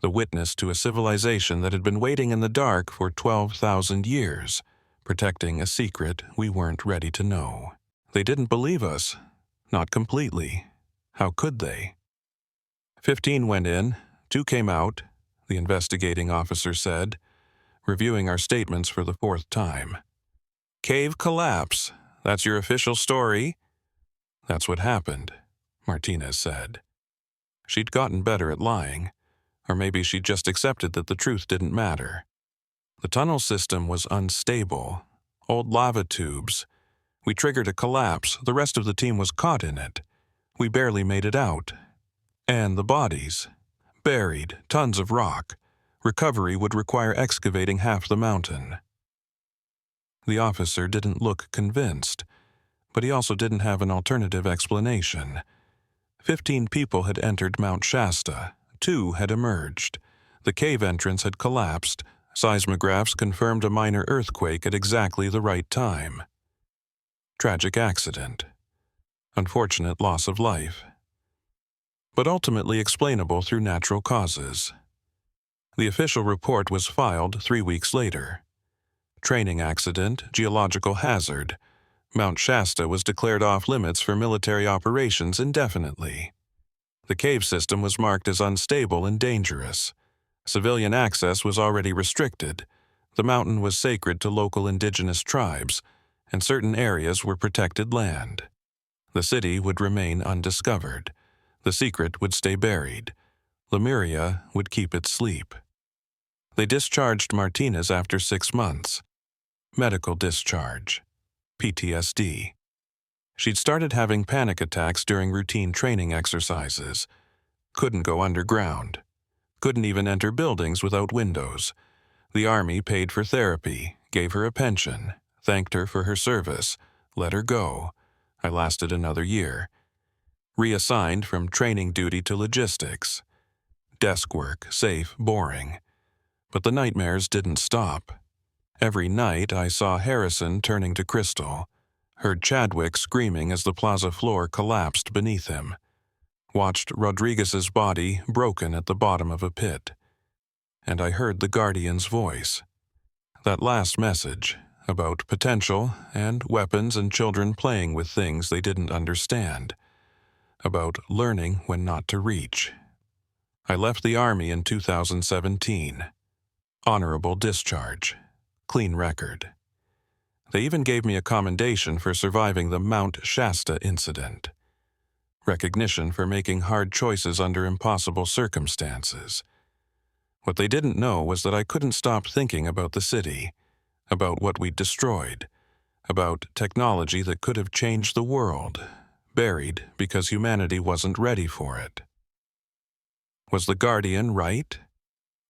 the witness to a civilization that had been waiting in the dark for 12,000 years, protecting a secret we weren't ready to know. They didn't believe us. Not completely. How could they? 15 went in, 2 came out, the investigating officer said, reviewing our statements for the 4th time. Cave collapse. That's your official story? That's what happened, Martinez said. She'd gotten better at lying, or maybe she'd just accepted that the truth didn't matter. The tunnel system was unstable. Old lava tubes. We triggered a collapse. The rest of the team was caught in it. We barely made it out. And the bodies. Buried, tons of rock. Recovery would require excavating half the mountain. The officer didn't look convinced, but he also didn't have an alternative explanation. 15 people had entered Mount Shasta. 2 had emerged. The cave entrance had collapsed. Seismographs confirmed a minor earthquake at exactly the right time. Tragic accident. Unfortunate loss of life. But ultimately explainable through natural causes. The official report was filed 3 weeks later. Training accident, geological hazard. Mount Shasta was declared off-limits for military operations indefinitely. The cave system was marked as unstable and dangerous. Civilian access was already restricted. The mountain was sacred to local indigenous tribes, and certain areas were protected land. The city would remain undiscovered. The secret would stay buried. Lemuria would keep its sleep. They discharged Martinez after 6 months. Medical discharge. PTSD. She'd started having panic attacks during routine training exercises. Couldn't go underground. Couldn't even enter buildings without windows. The Army paid for therapy, gave her a pension, thanked her for her service, let her go. I lasted another year. Reassigned from training duty to logistics. Desk work, safe, boring. But the nightmares didn't stop. Every night I saw Harrison turning to Crystal, heard Chadwick screaming as the plaza floor collapsed beneath him, watched Rodriguez's body broken at the bottom of a pit. And I heard the Guardian's voice. That last message, about potential and weapons and children playing with things they didn't understand. About learning when not to reach. I left the Army in 2017. Honorable discharge. Clean record. They even gave me a commendation for surviving the Mount Shasta incident. Recognition for making hard choices under impossible circumstances. What they didn't know was that I couldn't stop thinking about the city, about what we'd destroyed, about technology that could have changed the world, buried because humanity wasn't ready for it. Was the Guardian right?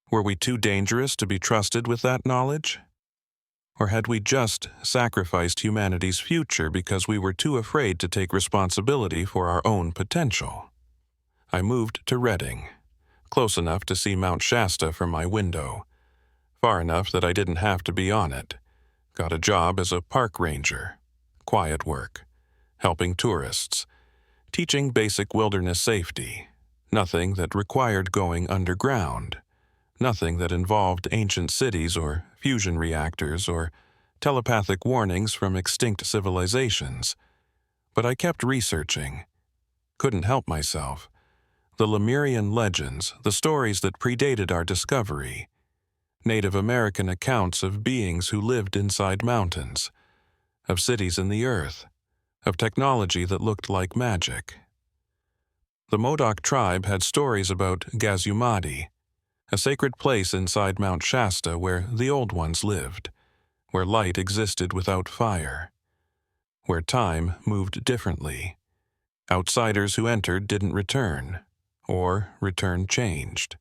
Were we too dangerous to be trusted with that knowledge? Or had we just sacrificed humanity's future because we were too afraid to take responsibility for our own potential? I moved to Redding, close enough to see Mount Shasta from my window, far enough that I didn't have to be on it. Got a job as a park ranger, quiet work, helping tourists, teaching basic wilderness safety, nothing that required going underground. Nothing that involved ancient cities or fusion reactors or telepathic warnings from extinct civilizations. But I kept researching. Couldn't help myself. The Lemurian legends, the stories that predated our discovery. Native American accounts of beings who lived inside mountains, of cities in the earth, of technology that looked like magic. The Modoc tribe had stories about Gazumati, a sacred place inside Mount Shasta where the Old Ones lived, where light existed without fire, where time moved differently. Outsiders who entered didn't return, or return changed.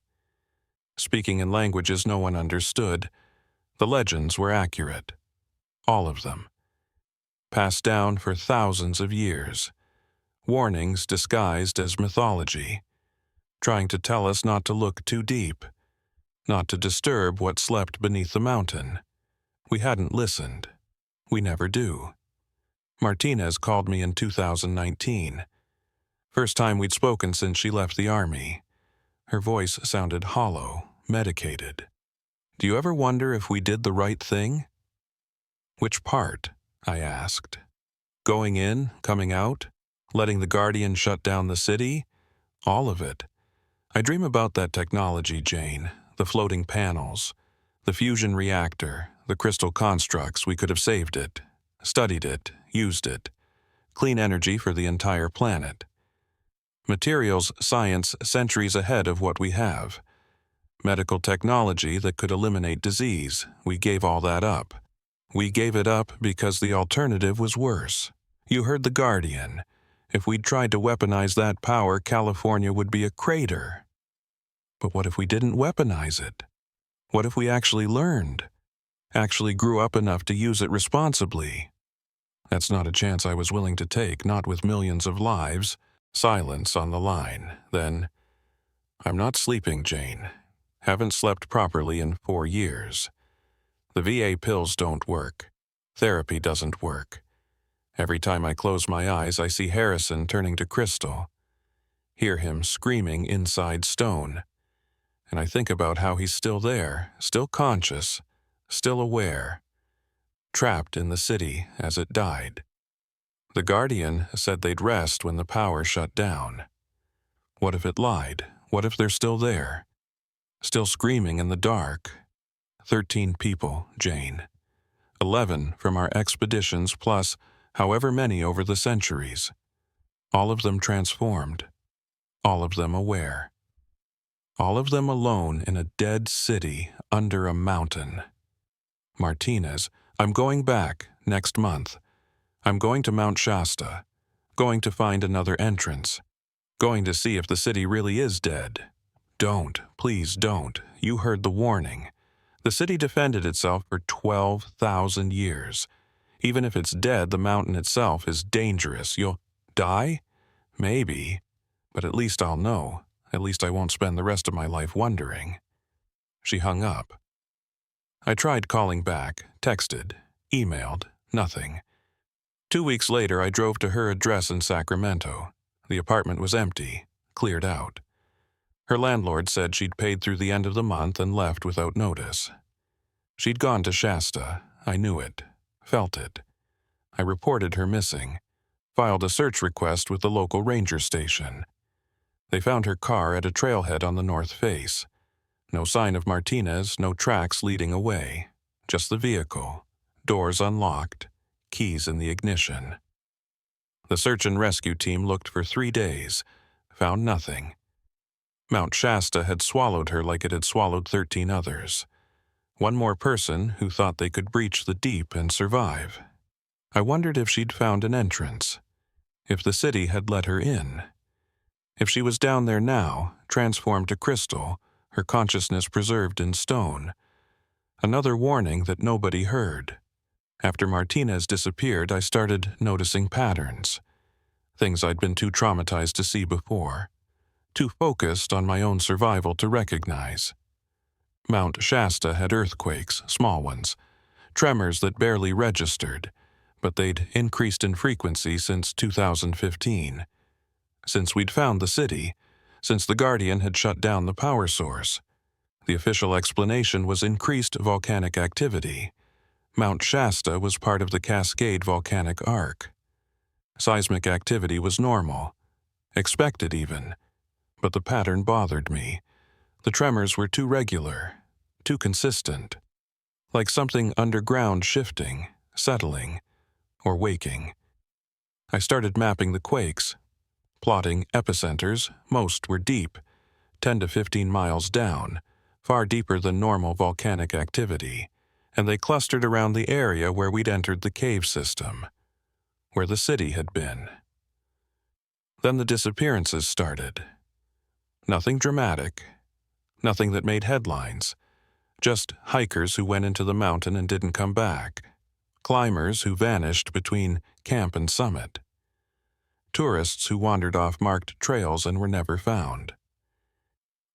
Speaking in languages no one understood, the legends were accurate. All of them. Passed down for thousands of years. Warnings disguised as mythology, trying to tell us not to look too deep, not to disturb what slept beneath the mountain. We hadn't listened. We never do. Martinez called me in 2019. First time we'd spoken since she left the army. Her voice sounded hollow, medicated. Do you ever wonder if we did the right thing? Which part? I asked. Going in, coming out, letting the Guardian shut down the city? All of it. I dream about that technology, Jane, the floating panels, the fusion reactor, the crystal constructs. We could have saved it, studied it, used it. Clean energy for the entire planet. Materials science centuries ahead of what we have. Medical technology that could eliminate disease. We gave all that up. We gave it up because the alternative was worse. You heard the Guardian. If we'd tried to weaponize that power, California would be a crater. But what if we didn't weaponize it? What if we actually learned? Actually grew up enough to use it responsibly? That's not a chance I was willing to take, not with millions of lives. Silence on the line. Then, I'm not sleeping, Jane. Haven't slept properly in 4 years. The VA pills don't work. Therapy doesn't work. Every time I close my eyes, I see Harrison turning to Crystal. Hear him screaming inside Stone. And I think about how he's still there, still conscious, still aware. Trapped in the city as it died. The Guardian said they'd rest when the power shut down. What if it lied? What if they're still there? Still screaming in the dark? 13 people, Jane. 11 from our expeditions plus however many over the centuries. All of them transformed. All of them aware. All of them alone in a dead city under a mountain. Martinez, I'm going back next month. I'm going to Mount Shasta. Going to find another entrance. Going to see if the city really is dead. Don't, please don't. You heard the warning. The city defended itself for 12,000 years. Even if it's dead, the mountain itself is dangerous. You'll die? Maybe. But at least I'll know. At least I won't spend the rest of my life wondering. She hung up. I tried calling back, texted, emailed, nothing. 2 weeks later, I drove to her address in Sacramento. The apartment was empty, cleared out. Her landlord said she'd paid through the end of the month and left without notice. She'd gone to Shasta. I knew it, felt it. I reported her missing, filed a search request with the local ranger station. They found her car at a trailhead on the north face. No sign of Martinez, no tracks leading away. Just the vehicle, doors unlocked, keys in the ignition. The search and rescue team looked for 3 days, found nothing. Mount Shasta had swallowed her like it had swallowed 13 others. One more person who thought they could breach the deep and survive. I wondered if she'd found an entrance, if the city had let her in. If she was down there now, transformed to crystal, her consciousness preserved in stone. Another warning that nobody heard. After Martinez disappeared, I started noticing patterns. Things I'd been too traumatized to see before. Too focused on my own survival to recognize. Mount Shasta had earthquakes, small ones. Tremors that barely registered, but they'd increased in frequency since 2015. Since we'd found the city, since the Guardian had shut down the power source. The official explanation was increased volcanic activity. Mount Shasta was part of the Cascade volcanic arc. Seismic activity was normal, expected even, but the pattern bothered me. The tremors were too regular, too consistent, like something underground shifting, settling, or waking. I started mapping the quakes, plotting epicenters. Most were deep, 10 to 15 miles down, far deeper than normal volcanic activity, and they clustered around the area where we'd entered the cave system, where the city had been. Then the disappearances started. Nothing dramatic, nothing that made headlines, just hikers who went into the mountain and didn't come back, climbers who vanished between camp and summit, tourists who wandered off marked trails and were never found.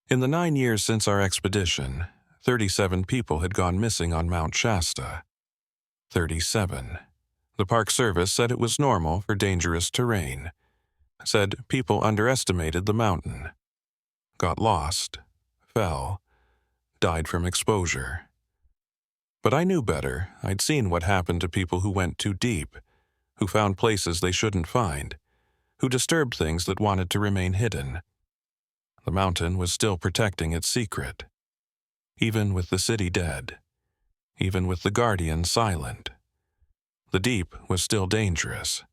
In the 9 years since our expedition, 37 people had gone missing on Mount Shasta. 37. The Park Service said it was normal for dangerous terrain, said people underestimated the mountain, got lost, fell, died from exposure. But I knew better. I'd seen what happened to people who went too deep, who found places they shouldn't find, who disturbed things that wanted to remain hidden. The mountain was still protecting its secret, even with the city dead, even with the guardian silent. The deep was still dangerous.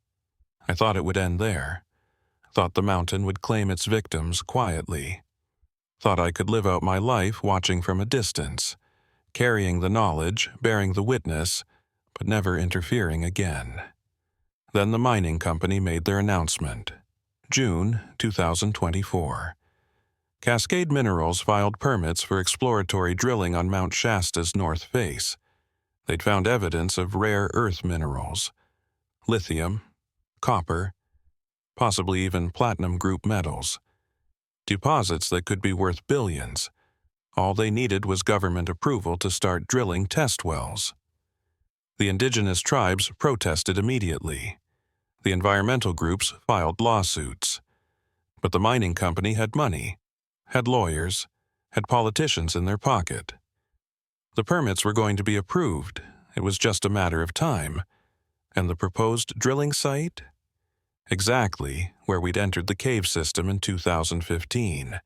I thought it would end there, thought the mountain would claim its victims quietly, thought I could live out my life watching from a distance, carrying the knowledge, bearing the witness, but never interfering again. Then the mining company made their announcement. June 2024. Cascade Minerals filed permits for exploratory drilling on Mount Shasta's north face. They'd found evidence of rare earth minerals, lithium, copper, possibly even platinum group metals, deposits that could be worth billions. All they needed was government approval to start drilling test wells. The indigenous tribes protested immediately. The environmental groups filed lawsuits. But the mining company had money, had lawyers, had politicians in their pocket. The permits were going to be approved. It was just a matter of time. And the proposed drilling site? Exactly where we'd entered the cave system in 2015.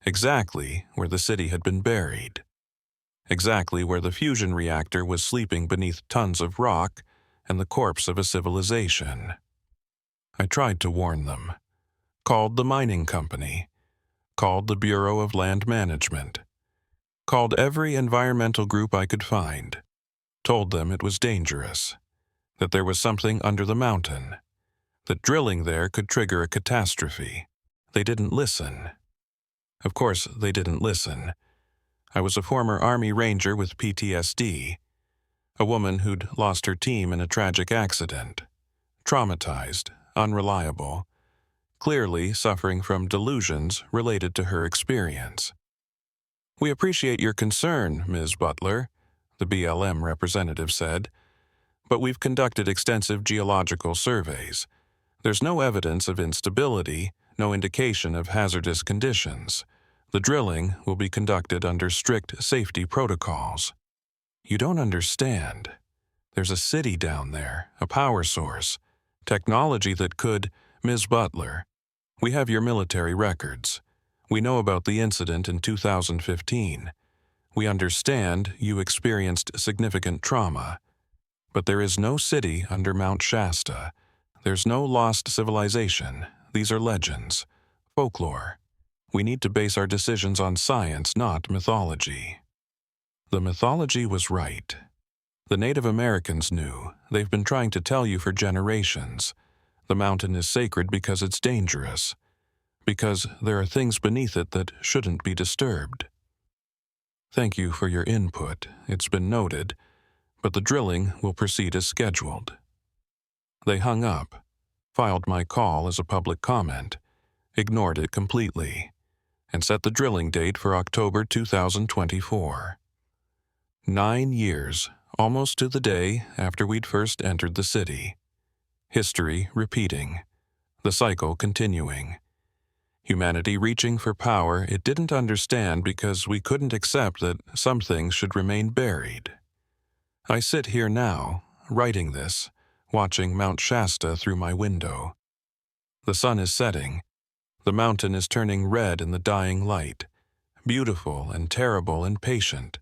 Exactly where the city had been buried. Exactly where the fusion reactor was sleeping beneath tons of rock and the corpse of a civilization. I tried to warn them. Called the mining company. Called the Bureau of Land Management. Called every environmental group I could find. Told them it was dangerous. That there was something under the mountain. That drilling there could trigger a catastrophe. They didn't listen. Of course, they didn't listen. I was a former Army Ranger with PTSD. A woman who'd lost her team in a tragic accident. Traumatized, unreliable. Clearly suffering from delusions related to her experience. "We appreciate your concern, Ms. Butler," the BLM representative said, "but we've conducted extensive geological surveys. There's no evidence of instability, no indication of hazardous conditions. The drilling will be conducted under strict safety protocols." "You don't understand. There's a city down there, a power source, technology that could—" "Ms. Butler, we have your military records. We know about the incident in 2015. We understand you experienced significant trauma. But there is no city under Mount Shasta. There's no lost civilization. These are legends, folklore. We need to base our decisions on science, not mythology." The mythology was right. The Native Americans knew. They've been trying to tell you for generations. The mountain is sacred because it's dangerous. Because there are things beneath it that shouldn't be disturbed. Thank you for your input. It's been noted, but the drilling will proceed as scheduled. They hung up, filed my call as a public comment, ignored it completely, and set the drilling date for October 2024. 9 years, almost to the day after we'd first entered the city. History repeating, the cycle continuing. Humanity reaching for power it didn't understand because we couldn't accept that some things should remain buried. I sit here now, writing this, watching Mount Shasta through my window. The sun is setting. The mountain is turning red in the dying light, beautiful and terrible and patient.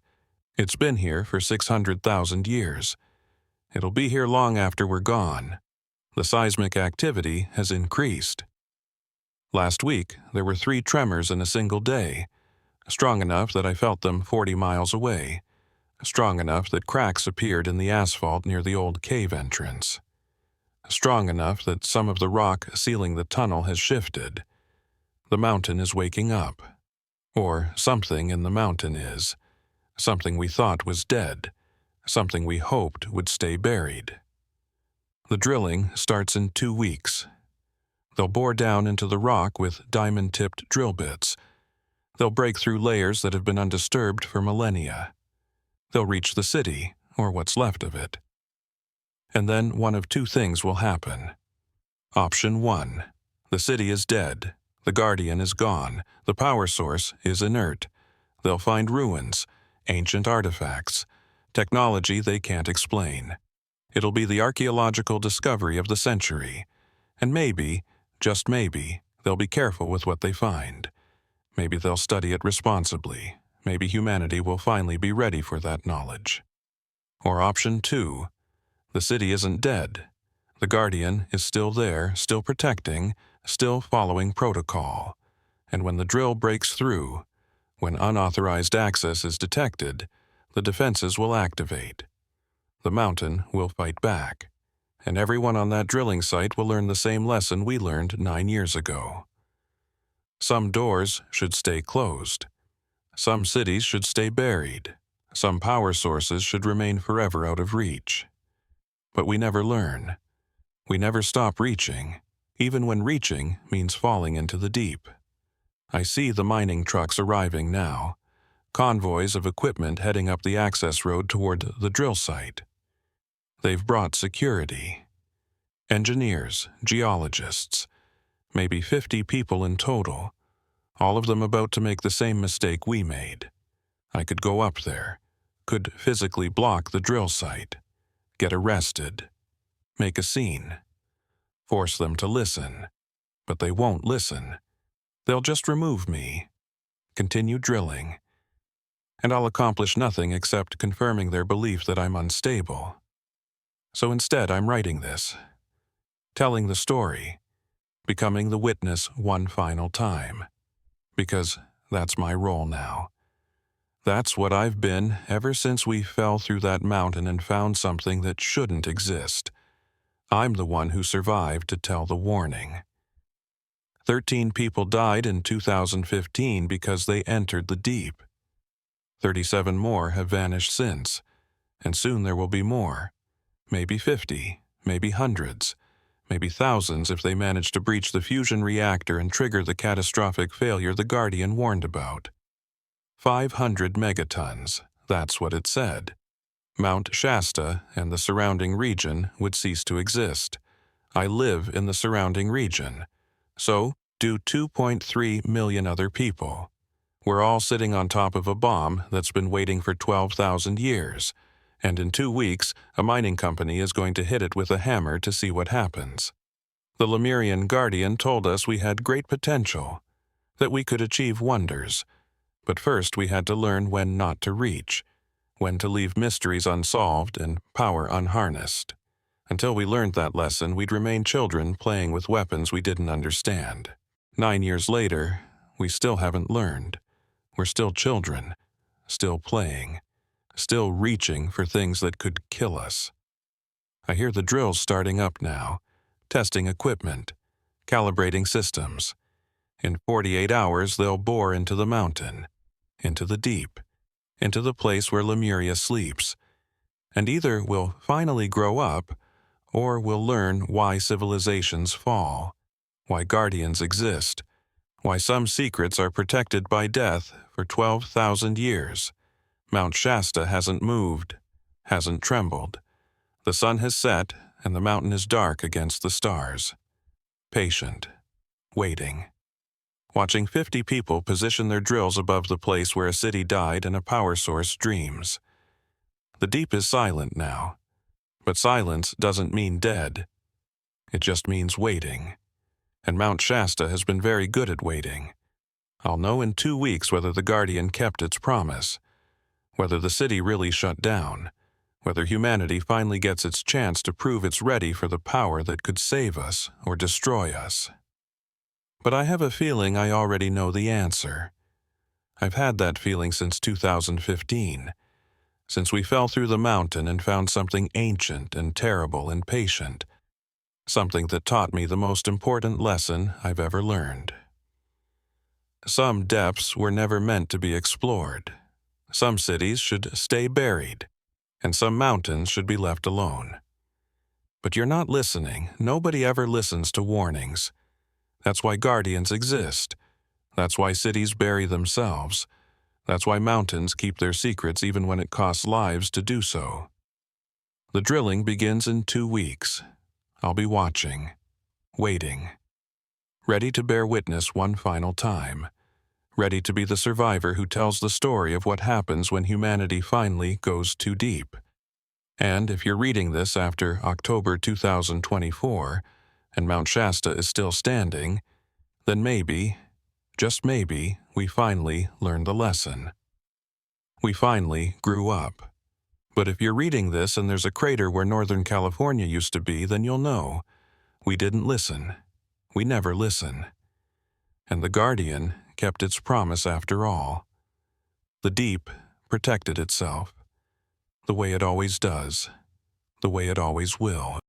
It's been here for 600,000 years. It'll be here long after we're gone. The seismic activity has increased. Last week, there were 3 tremors in a single day, strong enough that I felt them 40 miles away, strong enough that cracks appeared in the asphalt near the old cave entrance, strong enough that some of the rock sealing the tunnel has shifted. The mountain is waking up. Or something in the mountain is. Something we thought was dead. Something we hoped would stay buried. The drilling starts in 2 weeks. They'll bore down into the rock with diamond-tipped drill bits. They'll break through layers that have been undisturbed for millennia. They'll reach the city, or what's left of it. And then one of 2 things will happen. Option 1. The city is dead. The Guardian is gone. The power source is inert. They'll find ruins, ancient artifacts, technology they can't explain. It'll be the archaeological discovery of the century. And maybe, just maybe, they'll be careful with what they find. Maybe they'll study it responsibly. Maybe humanity will finally be ready for that knowledge. Or option 2. The city isn't dead. The Guardian is still there, still protecting, still following protocol. And when the drill breaks through, when unauthorized access is detected, the defenses will activate. The mountain will fight back. And everyone on that drilling site will learn the same lesson we learned 9 years ago. Some doors should stay closed. Some cities should stay buried. Some power sources should remain forever out of reach. But we never learn. We never stop reaching, even when reaching means falling into the deep. I see the mining trucks arriving now, convoys of equipment heading up the access road toward the drill site. They've brought security. Engineers, geologists, maybe 50 people in total, all of them about to make the same mistake we made. I could go up there, could physically block the drill site, get arrested, make a scene, force them to listen, but they won't listen. They'll just remove me, continue drilling, and I'll accomplish nothing except confirming their belief that I'm unstable. So instead, I'm writing this, telling the story, becoming the witness one final time, because that's my role now. That's what I've been ever since we fell through that mountain and found something that shouldn't exist. I'm the one who survived to tell the warning. 13 people died in 2015 because they entered the deep. 37 more have vanished since, and soon there will be more. Maybe 50, maybe hundreds, maybe thousands if they manage to breach the fusion reactor and trigger the catastrophic failure the Guardian warned about. 500 megatons, that's what it said. Mount Shasta and the surrounding region would cease to exist. I live in the surrounding region. So do 2.3 million other people. We're all sitting on top of a bomb that's been waiting for 12,000 years, and in 2 weeks, a mining company is going to hit it with a hammer to see what happens. The Lemurian Guardian told us we had great potential, that we could achieve wonders, but first we had to learn when not to reach, when to leave mysteries unsolved and power unharnessed. Until we learned that lesson, we'd remain children playing with weapons we didn't understand. 9 years later, we still haven't learned. We're still children, still playing, still reaching for things that could kill us. I hear the drills starting up now, testing equipment, calibrating systems. In 48 hours, they'll bore into the mountain, into the deep, into the place where Lemuria sleeps. And either we'll finally grow up, or we'll learn why civilizations fall, why guardians exist, why some secrets are protected by death for 12,000 years. Mount Shasta hasn't moved, hasn't trembled. The sun has set, and the mountain is dark against the stars. Patient, waiting. Watching 50 people position their drills above the place where a city died and a power source dreams. The deep is silent now, but silence doesn't mean dead. It just means waiting. And Mount Shasta has been very good at waiting. I'll know in 2 weeks whether the Guardian kept its promise, whether the city really shut down, whether humanity finally gets its chance to prove it's ready for the power that could save us or destroy us. But I have a feeling I already know the answer. I've had that feeling since 2015, since we fell through the mountain and found something ancient and terrible and patient, something that taught me the most important lesson I've ever learned. Some depths were never meant to be explored. Some cities should stay buried, and some mountains should be left alone. But you're not listening. Nobody ever listens to warnings. That's why guardians exist. That's why cities bury themselves. That's why mountains keep their secrets even when it costs lives to do so. The drilling begins in 2 weeks. I'll be watching, waiting, ready to bear witness one final time, ready to be the survivor who tells the story of what happens when humanity finally goes too deep. And if you're reading this after October 2024, and Mount Shasta is still standing, then maybe, just maybe, we finally learned the lesson. We finally grew up. But if you're reading this and there's a crater where Northern California used to be, then you'll know. We didn't listen. We never listen. And the Guardian kept its promise after all. The deep protected itself, the way it always does, the way it always will.